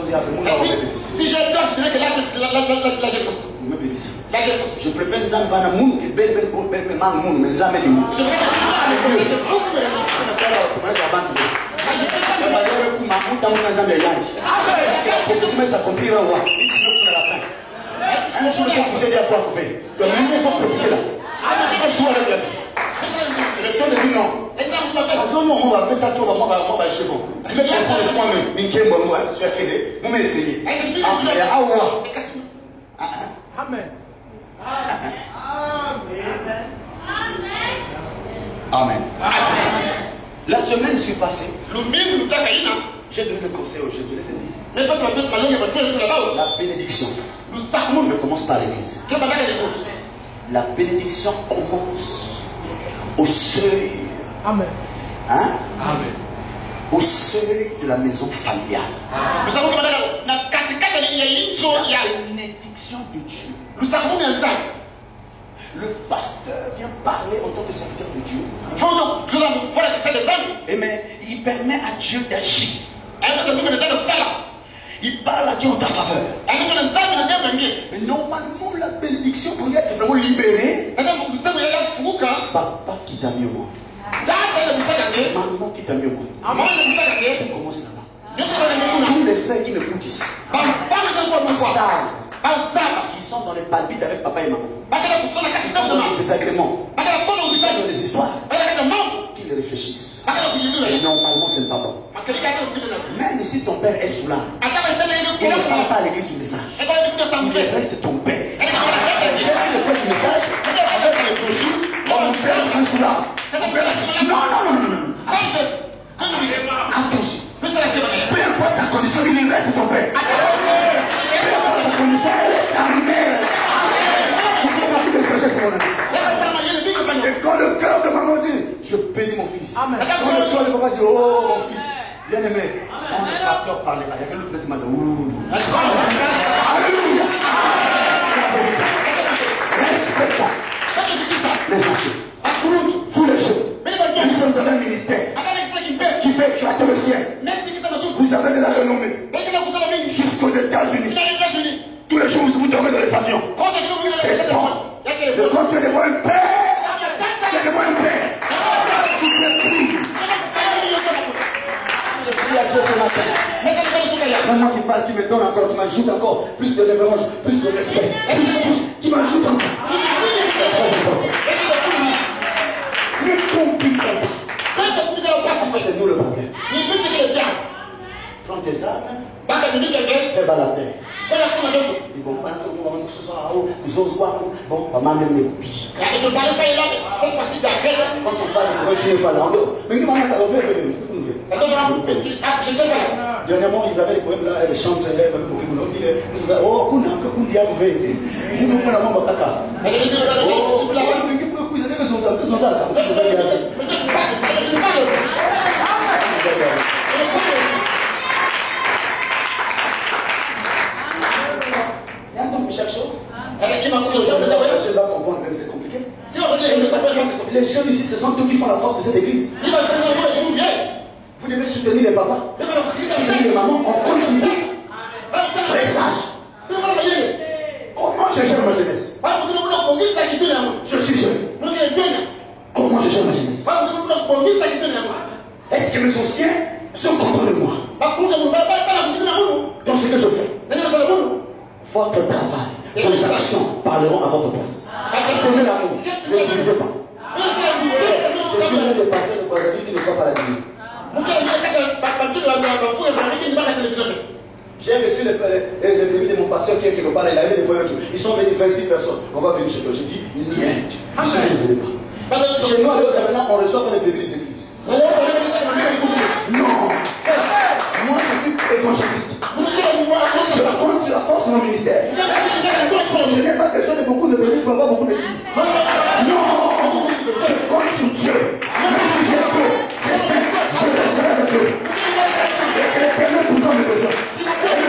si j'ai tort, je dirais que là, j'ai faussé. Je préfère les âmes dans le monde que les mal monde, mais les âmes du monde. C'est mieux. Parce que la prophétie s'accomplira au roi. Un jour, il faut vous aider à quoi vous faites. Donc, il faut profiter là. Un jour avec la vie. Je le donne dit non. Parce que moi, on va ça tout, moi, chez vous. Mais quand je suis moi-même, je suis moi, je suis appelé, je vais essayer. Amen. Amen. La semaine suis passée. J'ai donné le conseil aux jeunes, je les ai dit. La bénédiction ne commence pas à l'église. La bénédiction commence au seuil.
Amen.
Hein? Amen. Au seuil de la maison familiale. La bénédiction de Dieu. Le pasteur vient parler en tant que serviteur de Dieu. Et mais il permet à Dieu d'agir. Il parle à Dieu en ta faveur. Mais normalement, la bénédiction pour être vraiment libérée, papa qui t'a mis au monde. Maman qui t'a mis au bout. On commence là-bas. Tous les frères qui me coûtent ici. Qui sont dans les palpites avec papa et maman. Qui sont dans les désagréments. Qui sont dans les histoires. Qui les réfléchissent. Et normalement, c'est le papa. Même si ton père est soulard, il ne parle pas à l'église du message. Il reste ton père. J'ai fait le fait du message avec les brochures. Mon père est soulard. Non. Attention. Peu importe sa condition, il reste ton père. Peu importe sa condition, elle est ta mère. Il faut pas que les sagesse, mon ami. Et quand le cœur de maman dit, je bénis mon fils. Quand le cœur de papa dit, oh mon fils, bien aimé, quand le pasteur parlait là, il y a quelqu'un qui m'a dit, alléluia. Respecte les anciens. Tous les jours, nous sommes dans un ministère qui fait éclater le ciel. Vous avez de la renommée jusqu'aux États-Unis. Tous les jours, vous dormez dans les avions. C'est bon. Le quand tu es devant un père, tu es devant un père. Tu peux prier. Je prie à Dieu ce matin. Maman qui parle, qui me donne encore, qui m'ajoute encore plus de révérence, plus de respect, qui m'ajoute encore. C'est très important. Ne complique pas. C'est nous le problème. Prends tes armes, fais balader. Bon, maman même me pique. Quand on parle de tu n'es pas là. Mais qui m'a dit, dernièrement, ils avaient des problèmes là, elle chante, elle oh, chaque chose. Je dois comprendre même c'est compliqué. Les jeunes ici, ce sont eux qui font la force de cette église. Vous devez soutenir les papas, soutenir les mamans, on compte sur vous. Soyez sages. Comment je gère ma jeunesse? Je suis jeune. Comment je gère ma jeunesse? Est-ce que mes anciens sont contre moi dans ce que je fais? Votre travail, vos actions parleront à votre place. Semez l'amour, ne l'utilisez pas. Je suis l'un des pasteurs de Brazzaville qui ne voit pas la télé. J'ai reçu les bébés de mon pasteur qui est quelque part, il avait des problèmes. Ils sont venus 26 personnes. On va venir chez toi. J'ai dit, niet. Ils ne venaient pas. Chez nous, à l'autre, maintenant, on ne reçoit pas les bébés des églises. Non. Moi, je suis évangéliste. Je compte sur la force de mon ministère. Je n'ai pas besoin de beaucoup de bébés pour avoir beaucoup de filles. Non. Je compte sur Dieu. Même si j'ai peur, je sais, je resterai avec eux. Et l'éternel pourtant mes besoins.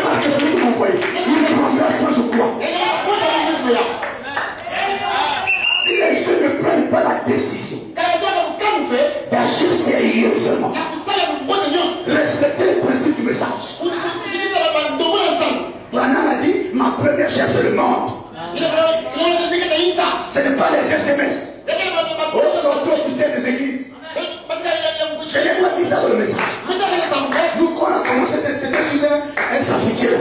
Parce que celui qui m'a envoyé, il prendra soin, je crois. Si les jeunes ne prennent pas la décision d'agir sérieusement, respecter les principes du message. Branham a dit, ma première chair c'est le monde. Ce n'est pas les SMS. Au sortie officiel des églises. Je n'ai pas dit ça dans le message. Nous, quand on a commencé à s'aimer sous un safetier là,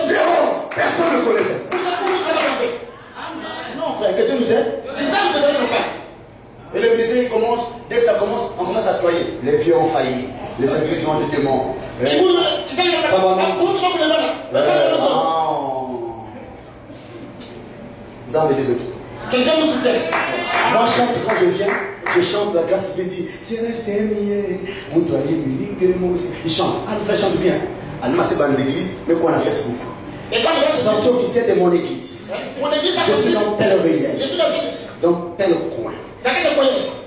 zéro, personne ne connaissait. Non frère, que Dieu nous aide. Et le ministère commence, dès que ça commence, on commence à toyer. Les vieux ont failli, les églises ont des démons. Vous avez des bébés. Quelqu'un nous soutient. Moi, je chante quand je viens, je chante la grâce divine. Je reste aimé. Il chante. Ah, le frère chante bien. Alma, c'est pas l'église, mais quoi on a fait ce beaucoup. Sortie officielle de mon église. Je suis dans tel réel. Dans tel coin.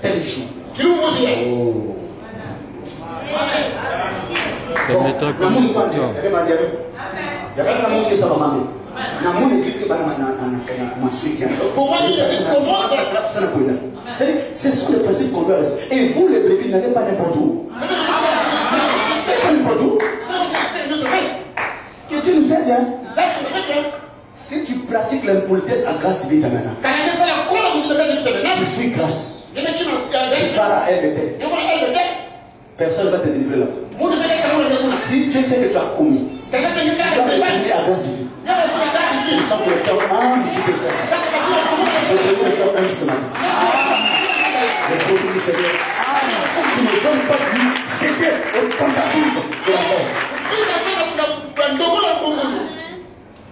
Tel jour. Oh.
C'est une méthode comme
il y avait un monde qui ça va m'amener. Dans mon église, ce sont les principes qu'on doit respecter. Et vous, les brebis, n'allez pas n'importe où. Pas n'importe où. Que Dieu nous aide. Si tu pratiques l'impolitesse à grâce divine maintenant, je suis grâce. Je parle à LBT. Personne ne va te délivrer là. Si Dieu sait que tu as commis, tu dois retourner à grâce divine. C'est le sang de le cœur humble qui peut faire ça. Je bénis le cœur humble ce matin. Le produit du Seigneur. Qui ne veulent pas lui céder aux tentatives de l'enfer.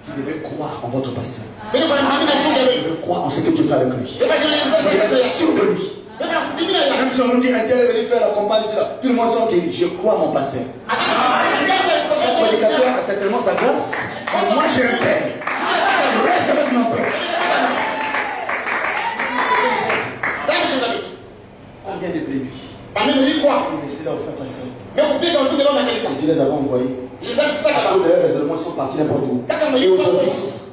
Vous devez croire en votre pasteur. Vous devez croire en ce que Dieu fait avec lui. Vous devez être sûr de lui. Même si on nous dit un tel est venu faire la campagne, tout le monde sent que je crois à mon pasteur. Chaque prédicateur a certainement sa grâce. Mais moi j'ai un père. Je reste avec mon père. Combien de brebis? Vous laissez leur frère pasteur. Et Dieu les a envoyés. À cause de leurs raisonnements, ils sont partis n'importe où. Et aujourd'hui, ils souffrent.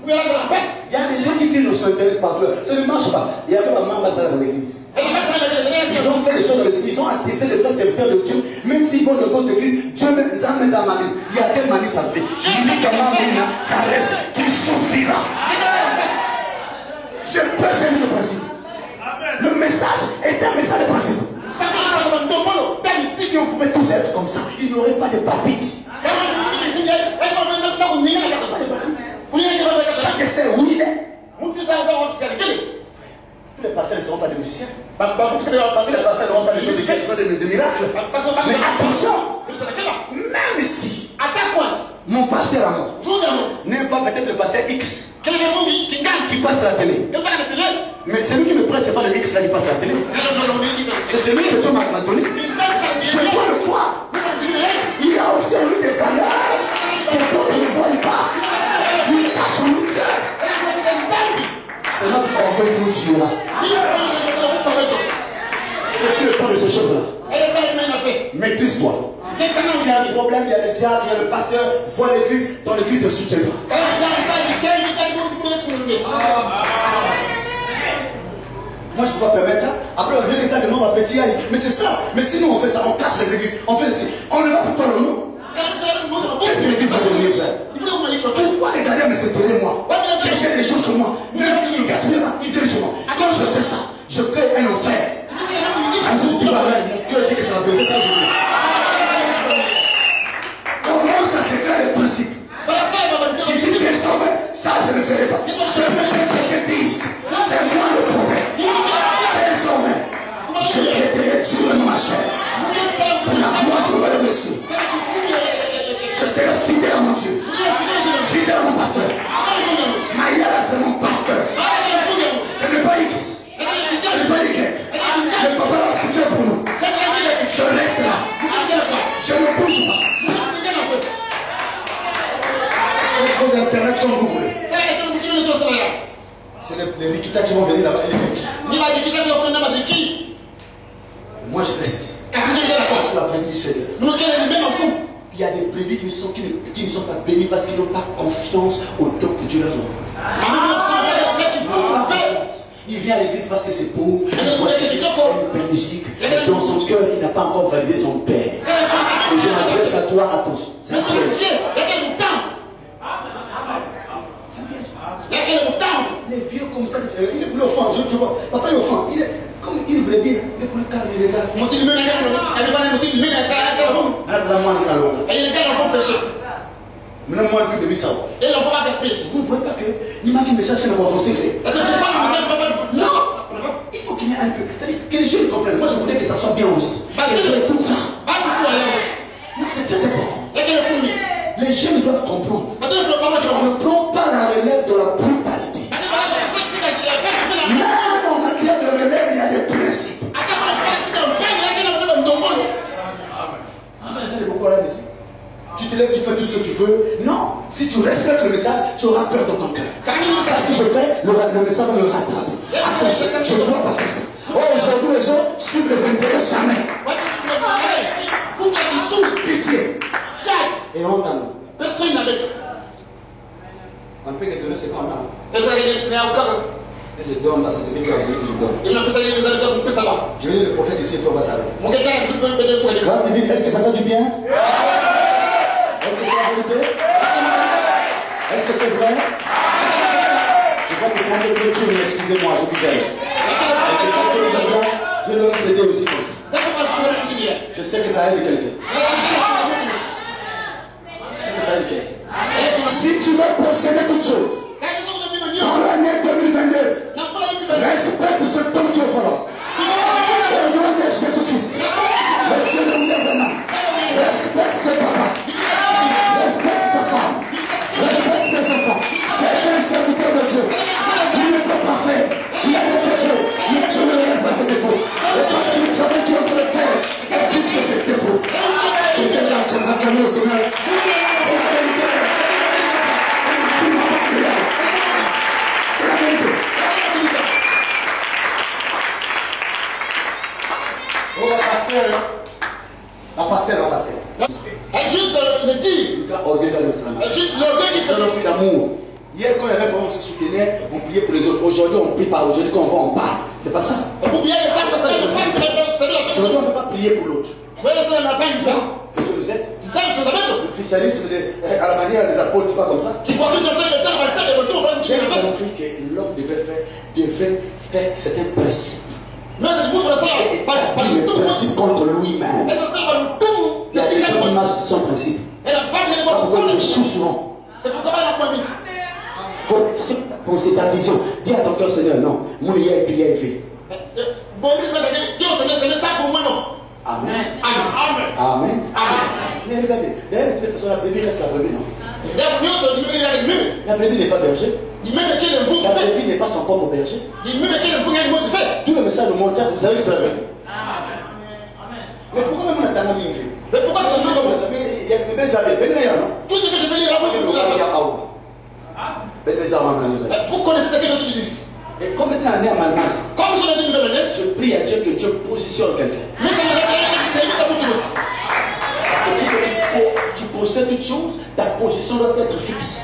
Il y a des gens qui crient sur Internet partout. Ça ne marche pas. Il y a que la ambassade dans l'église. Ils ont fait des choses dans les églises. Ils ont attesté des frères serviteurs de Dieu. Même s'ils vont dans d'autres églises, Dieu les a mis à Mamie. Il y a quelle manie ça fait? Il dit que Mamie, ça reste. Tu souffriras. Je peux changer le principe. Le message est un message de principe. Si on pouvait tous être comme ça, il n'y aurait pas de papites. Chacun sait où il est. Tous les pasteurs ne seront pas des musiciens. Tous les pasteurs ne seront pas des musiciens, ils sont des miracles. Mais attention, même si mon pasteur à moi n'est pas peut-être le pasteur X qui passe à la télé. Mais celui qui me prête, ce n'est pas le X là qui passe à la télé. C'est celui que Dieu m'a donné. Je dois le croire. Il y a aussi en lui des valeurs que d'autres ne voient pas. Il cache en nous. C'est notre orgueil qui nous tuera. Ce n'est plus le temps de ces choses-là. Maîtrise-toi. S'il y a un problème, il y a le diable, il y a le pasteur, vois l'église, dans l'église ne soutient pas. Moi je ne peux pas permettre ça. Après on vient l'état de nom à petit aïe. Mais c'est ça. Mais si nous on fait ça, on casse les églises, on fait ceci. On ne va pourquoi le nom. Qu'est-ce que l'église va devenir, frère? Pourquoi les gardiens me séparer moi? Que j'ai des choses sur moi. Même s'ils gaspillent là, ils viennent chez moi. Quand je fais ça, je crée un enfer. Même si je dis pas là, mon cœur dit que c'est la vérité, ça je dis. Commence à te faire les principes. Tu dis désormais, ça je ne ferai pas. Je peux être proquétiste. C'est moi le problème. Désormais, je prêterai durement ma chair. Pour la gloire du royaume des cieux. Je serai fidèle à mon Dieu. Fidèle à mon pasteur. Maïala, c'est mon pasteur. Ce n'est pas X. Ce n'est pas Y. Le papa là, c'est Dieu pour nous. Je reste là. Je ne bouge pas. Faites vos internet comme vous voulez. C'est les Rikita qui vont venir là-bas et les Rikis. Moi je reste. Sur la prémisse du Seigneur. Il y a des brebis qui ne sont pas bénis parce qu'ils n'ont pas confiance au don que Dieu leur a donné. Il vient à l'église parce que c'est beau, il a une belle musique, mais dans son cœur, il n'a pas encore validé son père. Et je m'adresse à toi, attention. C'est un piège. Les vieux comme ça, il est plus offrant, je vois. Papa il est offrant, il est comme il est brebis, il est plus calme, il regarde. Maintenant, moi, le début ça.
Et l'enfant va gaspiller.
Vous ne voyez pas que il manque un message que nous avons avancé.
C'est pourquoi le message ne va pas le.
Non! Il faut qu'il y ait un peu. C'est-à-dire que les gens le comprennent. Moi, je voudrais que ça soit bien enregistré. Et tout ça. Donc, c'est très important. Les jeunes doivent comprendre. On ne prend pas la relève de la brutalité. Même en matière de relève, il y a des principes. Tu te lèves, tu fais tout ce que tu veux. Non, si tu respectes le message, tu auras peur dans ton cœur. Ça, si je fais, le message va me rattraper. Attention, je ne dois pas faire ça. Oh, aujourd'hui, les gens suivent les intérêts jamais. Pitié. Et honte à nous. On peut que donner ce qu'on a. Et je donne là, c'est ce que je donne. Je vais dire le prophète ici et puis on va s'arrêter. Grâce civile, est-ce que ça fait du bien? Est-ce que c'est la vérité? Est-ce que c'est vrai? Je crois que c'est un peu de Dieu, mais excusez-moi, je vous aime. Et que quand Dieu nous a bien, Dieu me donne un CD aussi comme ça. Je sais que ça aide quelqu'un. Je sais que ça aide quelqu'un. Si tu veux posséder toute chose dans l'année 2022, respecte ce temps que tu es là. Au nom de Jésus-Christ, le Dieu de Moudabana, respecte ses papas, respecte sa femme, respecte ses enfants. C'est un serviteur de Dieu. Il ne peut pas faire. Il a des défauts, mais Dieu ne regarde pas ses défauts. Et parce que le travail qu'il est en train de faire est plus que ses défauts. Et quelqu'un qui a acclamé au Seigneur, c'est la vérité. C'est la vérité. On va passer, on va passer.
Juste le dire. Juste l'orgueil qui fait
plus d'amour. Hier, quand il y avait vraiment ce soutenir, on priait pour les autres. Aujourd'hui, on ne prie pas. Aujourd'hui, quand on va, on parle. C'est pas ça. Aujourd'hui, on ne peut pas prier pour l'autre. Que Dieu nous aide. Le christianisme, à la manière des apôtres, c'est pas comme ça. J'ai compris que l'homme devait faire certains principes. Et établir les principes contre lui-même. Il y a des gens qui marchent sur son principe. Pourquoi ils échouent souvent? C'est ta vision. Dis à ton cœur, Seigneur, non. Mon hier et puis hier fait. Amen. Amen. Mais regardez, d'ailleurs, de toute façon, la brebis reste la brebis, non? La brebis n'est pas berger. La brebis n'est pas son propre berger. Tout le message nous montre ça, vous savez que c'est la brebis. Mais pourquoi même on a tant d'amis? Mais pourquoi je ne pas vous savez? Il y a des amis, non?
Tout ce que je vais lire avant que vous avez. Vous connaissez ce que je te dis.
Et comme maintenant on est en Allemagne,
comme je l'ai dit,
je prie à Dieu que Dieu positionne quelqu'un.
Mais ça me
Parce que tu possèdes toute chose, ta position doit être fixe.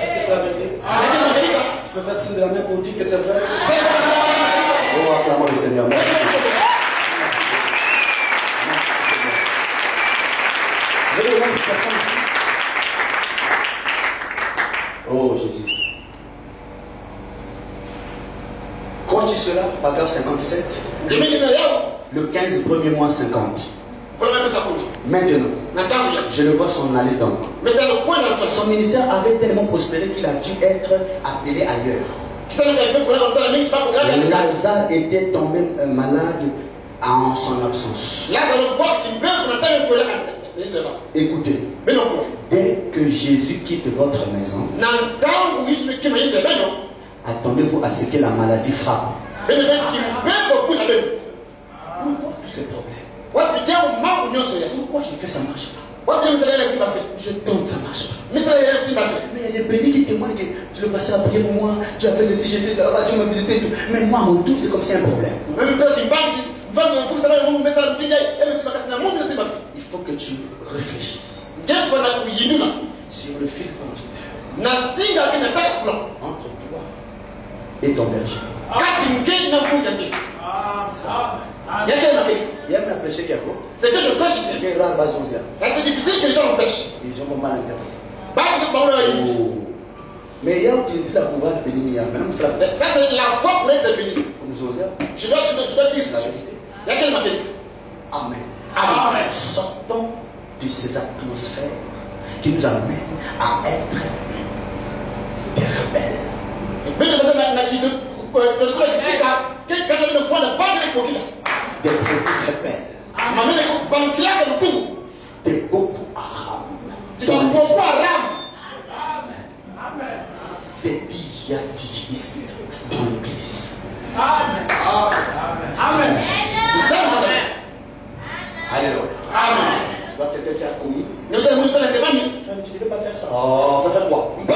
Est-ce que c'est la vérité? Tu peux faire signe de la main pour dire que c'est vrai? Oh, acclamons le Seigneur. Merci. Oh Jésus. Quand tu seras, paragraphe 57, le 15 premier mois 50. Maintenant, je le vois s'en aller donc. Son ministère avait tellement prospéré qu'il a dû être appelé ailleurs. Lazare était tombé malade en son absence. Écoutez, dès que Jésus quitte votre maison, attendez-vous à ce que la maladie frappe. Pourquoi tous ces problèmes? Pourquoi j'ai fait ça marche pas? Je donne ça marche pas. Mais il y a des bénis qui témoignent que tu le passais à prier pour moi, tu as fait ceci, j'étais là-bas, tu m'as visité et tout. Mais moi, mon tout, c'est comme si un problème. Il faut que tu réfléchisses sur le fil conducteur entre toi et ton berger. Il y a un péché qui est beau.
C'est que je prêche ici. C'est difficile que les gens me pêchent.
Les gens vont mal interpréter. Mais il y a aussi la pouvoir de bénir.
Ça, c'est la foi pour être béni. Je dois dire ça. Il y a quel m'a béni.
Amen.
Amen.
Sortons de ces atmosphères qui nous amènent à être des rebelles.
Mais je me
Des rebelles. Des Boko Haram. Des djihadistes dans l'église.
Amen. Amen.
Alléluia.
Amen.
Tu vois quelqu'un qui a commis.
Tu
ne peux pas faire ça. Oh, ça fait quoi? Il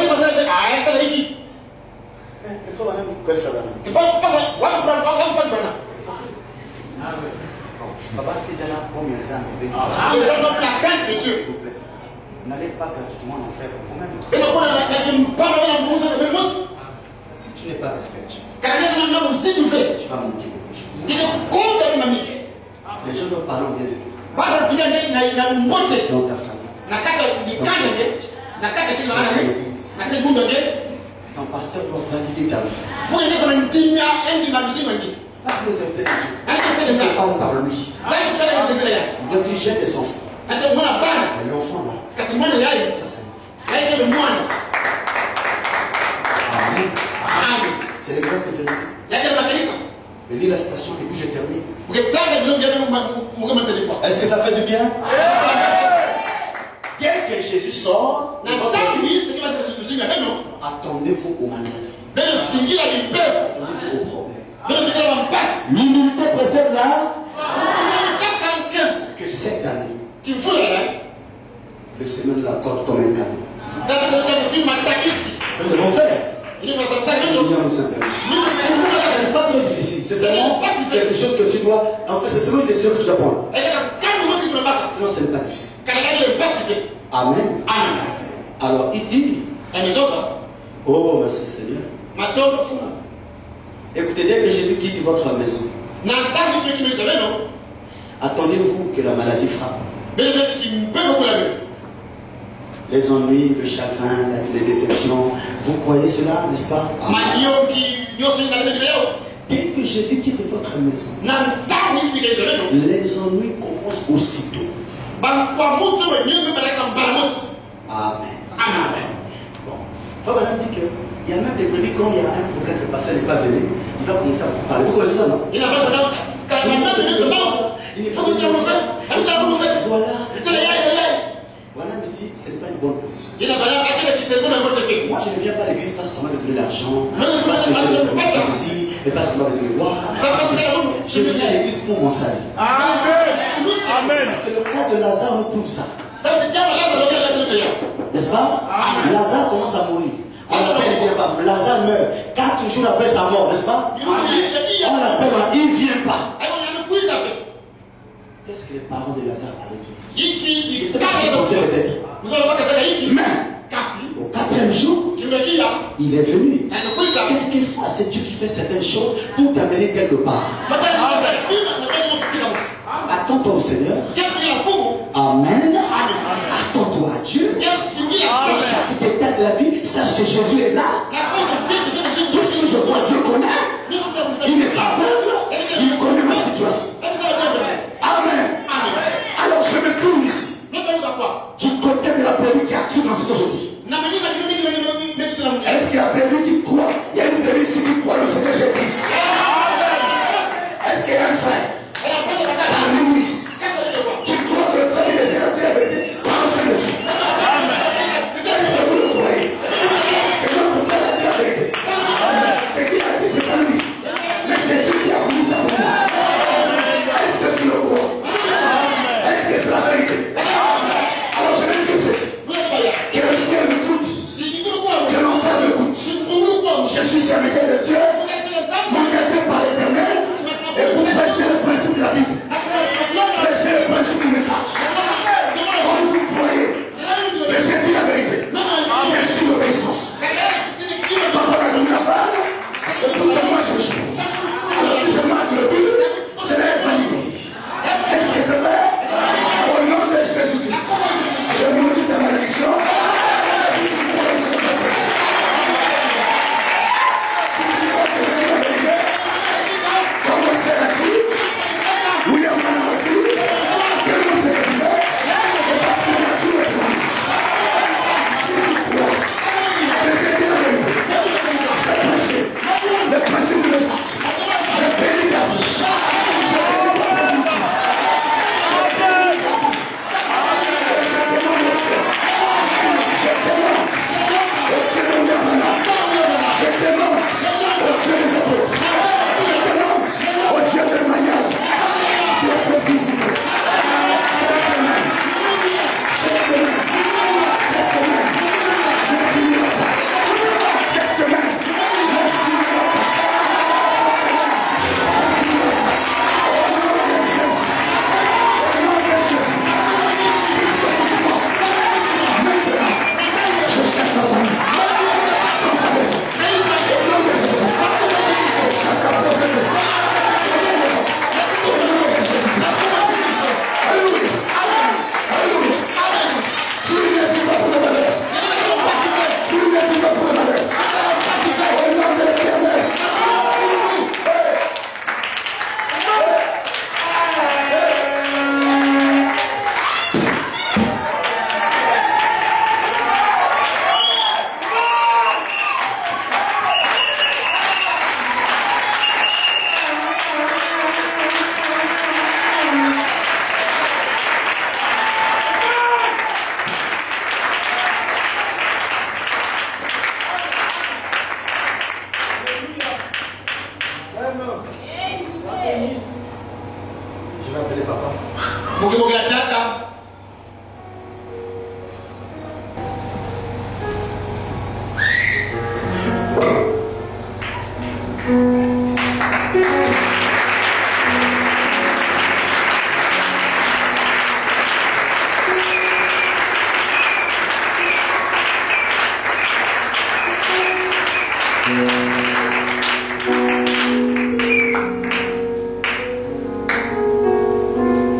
faut madame, quoi faire madame? Papa, tu es là pour mes amis.
Les gens ont la crainte de Dieu.
S'il vous plaît, n'allez pas gratuitement en faire pour vous-même. Si tu n'es pas respectueux, tu vas manquer beaucoup de choses. Les gens doivent parler bien de toi. Dans ta famille. Dans l'église. Ton pasteur doit valider ta vie.
Parce
Parce que c'est peut-être Dieu.
que
Tu ne parles par lui.
c'est
Il doit dire j'ai des enfants. Mais l'enfant là, ça c'est un enfant. Amen. C'est l'exemple de vérité. Mais lis la station et puis je termine. Est-ce que ça fait du bien? Dès que Jésus sort, de votre vie, attendez-vous aux maladies. Attendez-vous aux problèmes. L'humilité précède là que cette année, le Seigneur l'accorde comme un cadeau. Nous devons faire. Nous simplement. Ce n'est pas trop difficile. C'est seulement quelque chose que tu dois. En fait, c'est seulement une décision que tu dois prendre. Sinon, ce n'est pas difficile. Amen. Alors, il dit. Oh, merci Seigneur. Écoutez, dès que Jésus quitte votre maison, attendez-vous que la maladie frappe. Les ennuis, le chagrin, les déceptions. Vous croyez cela, n'est-ce pas? Dès que Jésus quitte votre maison, les ennuis commencent aussitôt. Amen. Bon. Frère Madame dit qu'il y a même des brebis, quand il y a un problème, le pasteur n'est pas venu, il va commencer à vous parler. Vous connaissez ça, non? Il ne faut pas dire voilà. Voilà, me dit, ce n'est pas une bonne position. Moi, je ne viens pas à l'église parce qu'on m'a donné de l'argent, parce que je ceci, et parce qu'on m'a donné le voir. Je viens à l'église pour mon salut. Amen. Parce que le cas de Lazare nous prouve ça. N'est-ce pas? Lazare commence à mourir. On l'appelle, il ne vient pas. Lazare meurt. 4 jours après sa mort, n'est-ce pas? On l'appelle, il ne vient pas. Qu'est-ce que les parents de Lazare allaient dire? C'est ce qu'ils pensaient peut-être. Mais, au 4e jour, il est venu. Quelquefois, c'est Dieu qui fait certaines choses pour t'amener quelque part. Attends-toi au Seigneur. Amen. Attends-toi à Dieu. Dans chaque détail de la vie, sache que Jésus est là. Tout ce que je vois, Dieu connaît. Il n'est pas aveugle. Il connaît ma situation. Amen. Alors je me tourne ici. Du côté de la brebis qui a cru dans ce que je dis. Est-ce qu'il y a un brebis qui croit? Il y a une brebis ici qui croit dans ce que j'ai dit. Est-ce qu'il y a un frère parmi nous ici qui croit que le frère des erreurs de la vérité par le Saint-Esprit? Est-ce que vous le croyez? Que notre frère a dit la vérité? Je vais appeler papa.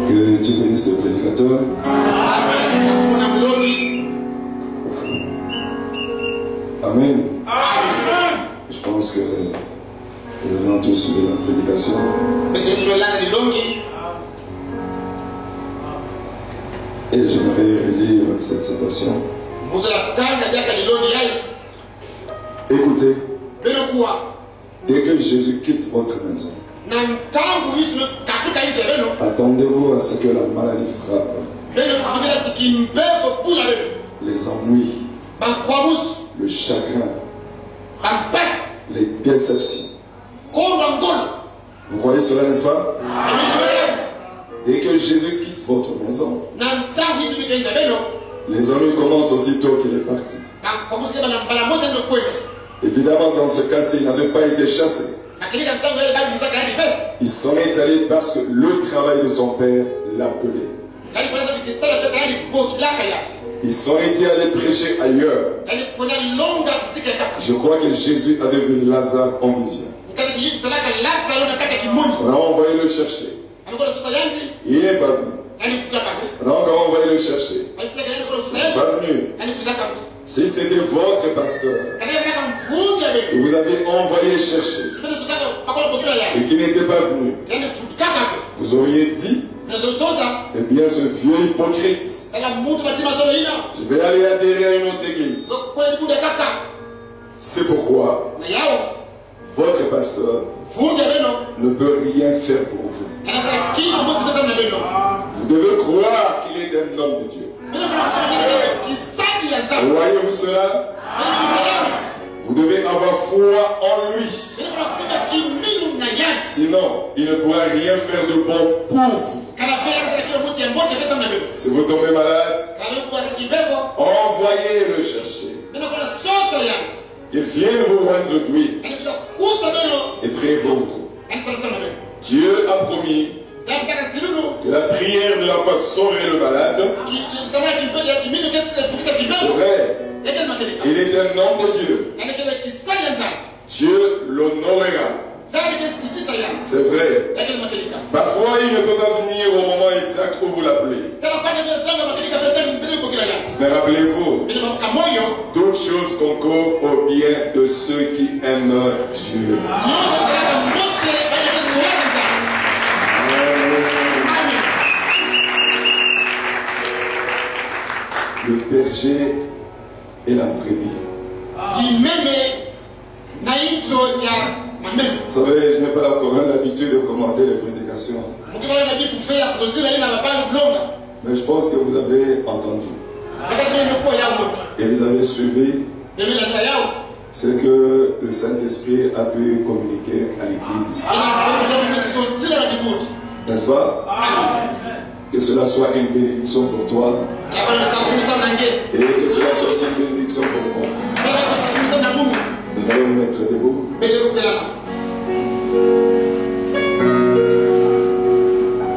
Que Dieu bénisse le prédicateur. Amen. Je pense que nous avons tous suivi la prédication. Et j'aimerais relire cette citation. Écoutez, dès que Jésus quitte votre maison, attendez-vous à ce que la maladie frappe, les ennuis, le chagrin, les déceptions. Vous croyez cela, n'est-ce pas? Dès que Jésus quitte votre maison, les ennuis commencent aussitôt qu'il est parti. Évidemment, dans ce cas, s'il n'avait pas été chassé, il s'en est allé parce que le travail de son père l'appelait. Il s'en était allé prêcher ailleurs. Je crois que Jésus avait vu Lazare en vision. On a envoyé le chercher. Il n'est pas venu. On a encore envoyé le chercher. Il n'est pas venu. Si c'était votre pasteur que vous avez envoyé chercher et qui n'était pas venu, vous auriez dit, eh bien ce vieux hypocrite, je vais aller adhérer à une autre église. C'est pourquoi votre pasteur ne peut rien faire pour vous. Vous devez croire qu'il est un homme de Dieu. Voyez-vous cela? Vous devez avoir foi en lui. Sinon, il ne pourra rien faire de bon pour vous. Si vous tombez malade, envoyez le chercher. Qu'il vienne vous rendre d'huile et prier pour vous. Dieu a promis que la prière de la foi sauverait le malade. C'est vrai. Il est un homme de Dieu. Dieu l'honorera. C'est vrai. Parfois, il ne peut pas venir au moment exact où vous l'appelez. Mais rappelez-vous, toutes choses concourent au bien de ceux qui aiment Dieu. Le berger et la brebis. Vous savez, je n'ai pas encore l'habitude de commenter les prédications. Mais je pense que vous avez entendu. Et vous avez suivi ce que le Saint-Esprit a pu communiquer à l'Église. N'est-ce pas? Que cela soit une bénédiction pour toi. Et que cela soit aussi une bénédiction pour moi. Nous allons nous mettre debout.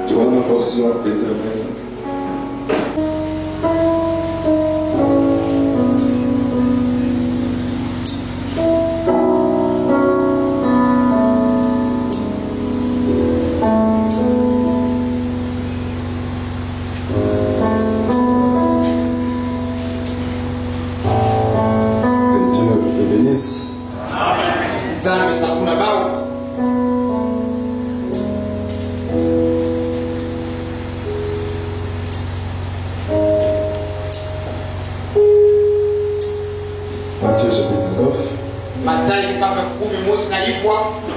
Tu vois ma portion éternelle.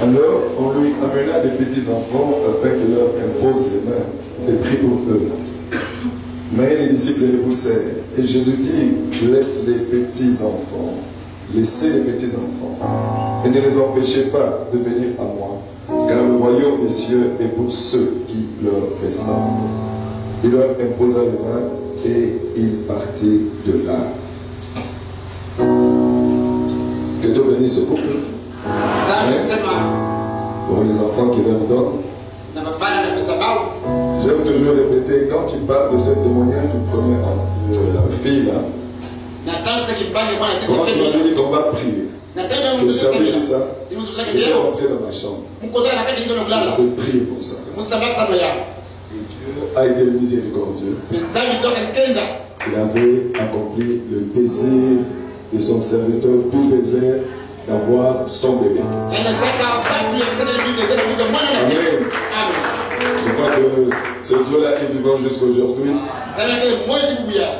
Alors on lui amena des petits-enfants afin qu'il leur impose les mains et prie pour eux. Mais les disciples les poussèrent. Et Jésus dit, laisse les petits-enfants, laissez les petits-enfants, et ne les empêchez pas de venir à moi, royaume des cieux est pour ceux qui leur ressemblent. Il leur imposa les mains et il partit de là. Que Dieu bénisse ce couple. Pour les enfants qui leur donnent. J'aime toujours répéter, quand tu parles de ce témoignage du premier de la fille là, quand tu m'as dit qu'on va prier, que je t'avais dit ça, je vais rentrer dans ma chambre. Je vais prier pour ça. Et Dieu a été miséricordieux. Il avait accompli le désir de son serviteur tout désert d'avoir son bébé. Amen. Je crois que ce Dieu-là est vivant jusqu'aujourd'hui.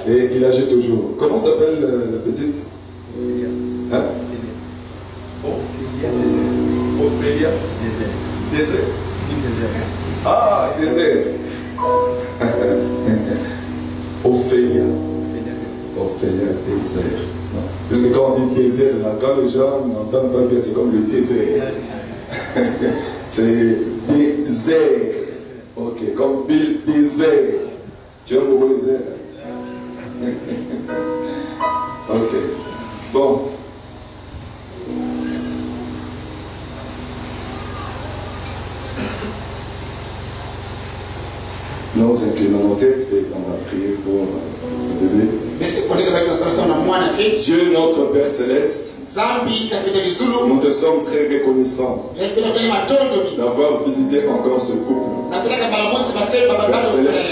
Et il agit toujours. Comment s'appelle la petite? Hein? Ophélia Désert. Ah, Désert. Ophélia. Ophélia Désert. Puisque quand on dit désert, là, quand les gens n'entendent pas bien, c'est comme le désert. C'est désert. Ok, comme Bill désert. Tu aimes beaucoup les airs? Ok. Bon. Nous inclinons nos têtes et on va prier pour le bébé. Dieu notre Père Céleste, nous te sommes très reconnaissants d'avoir visité encore ce couple. Père Céleste,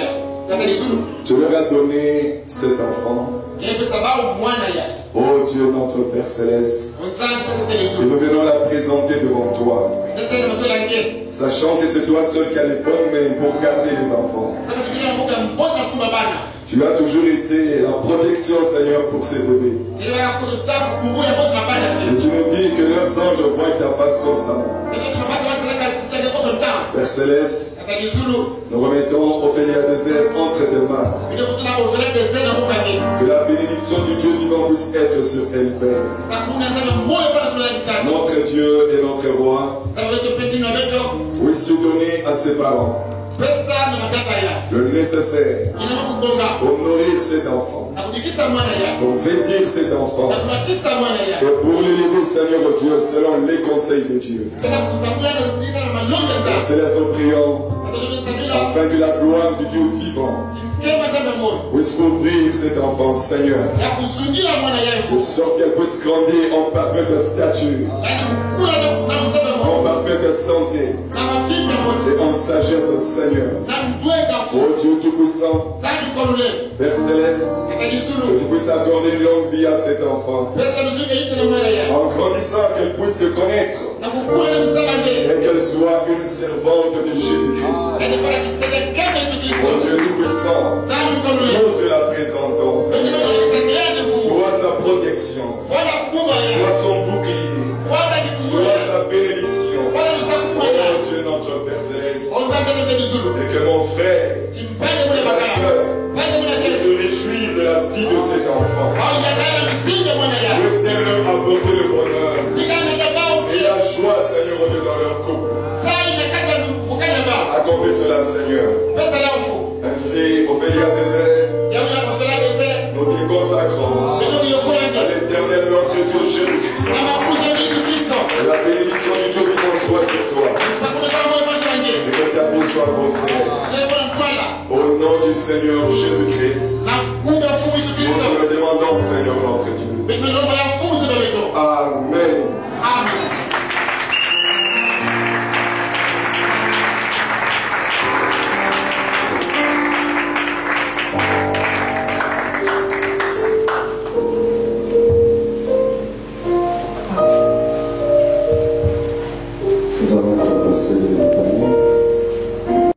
tu leur as donné cet enfant. Oh Dieu notre Père Céleste, et nous venons la présenter devant toi, sachant que c'est toi seul qui as les bonnes mains pour garder les enfants. Tu as toujours été la protection, Seigneur, pour ces bébés. Et tu nous dis que leurs anges voient ta face constamment. Père Céleste, nous remettons Ophélia Désert entre tes mains. Que la bénédiction du Dieu vivant puisse être sur elle, Père. Notre Dieu et notre Roi, puisses-tu donner à ses parents le nécessaire pour nourrir cet enfant, pour vêtir cet enfant et pour l'élever, Seigneur Dieu, selon les conseils de Dieu. Père Céleste, nous prions afin que la gloire du Dieu vivant puisse couvrir cet enfant, Seigneur, de sorte qu'elle puisse grandir en parfaite stature, en parfaite santé et en sagesse, Seigneur. Oh Dieu Tout-Puissant, Père Céleste, que tu puisses accorder une longue vie à cet enfant, en grandissant qu'elle puisse te connaître et qu'elle soit une servante de Jésus-Christ. Oh Dieu Tout-Puissant, nous te la présentons, Seigneur. Sois sa protection, sois son bouclier, sois sa bénédiction. Oh Dieu notre Père Céleste, et que mon frère, ma soeur, qui se réjouit de la vie de cet enfant, puisse leur apporter le bonheur et la joie, Seigneur, dans leur couple. Accomplis cela, Seigneur. Ainsi, Ophélia Désert, nous te consacrons à l'éternel notre Dieu Jésus-Christ. Et la bénédiction du Dieu vivant soit sur toi. Et que ta vie soit prospère. Au nom du Seigneur Jésus-Christ, nous te le demandons, Seigneur notre Dieu. Amen.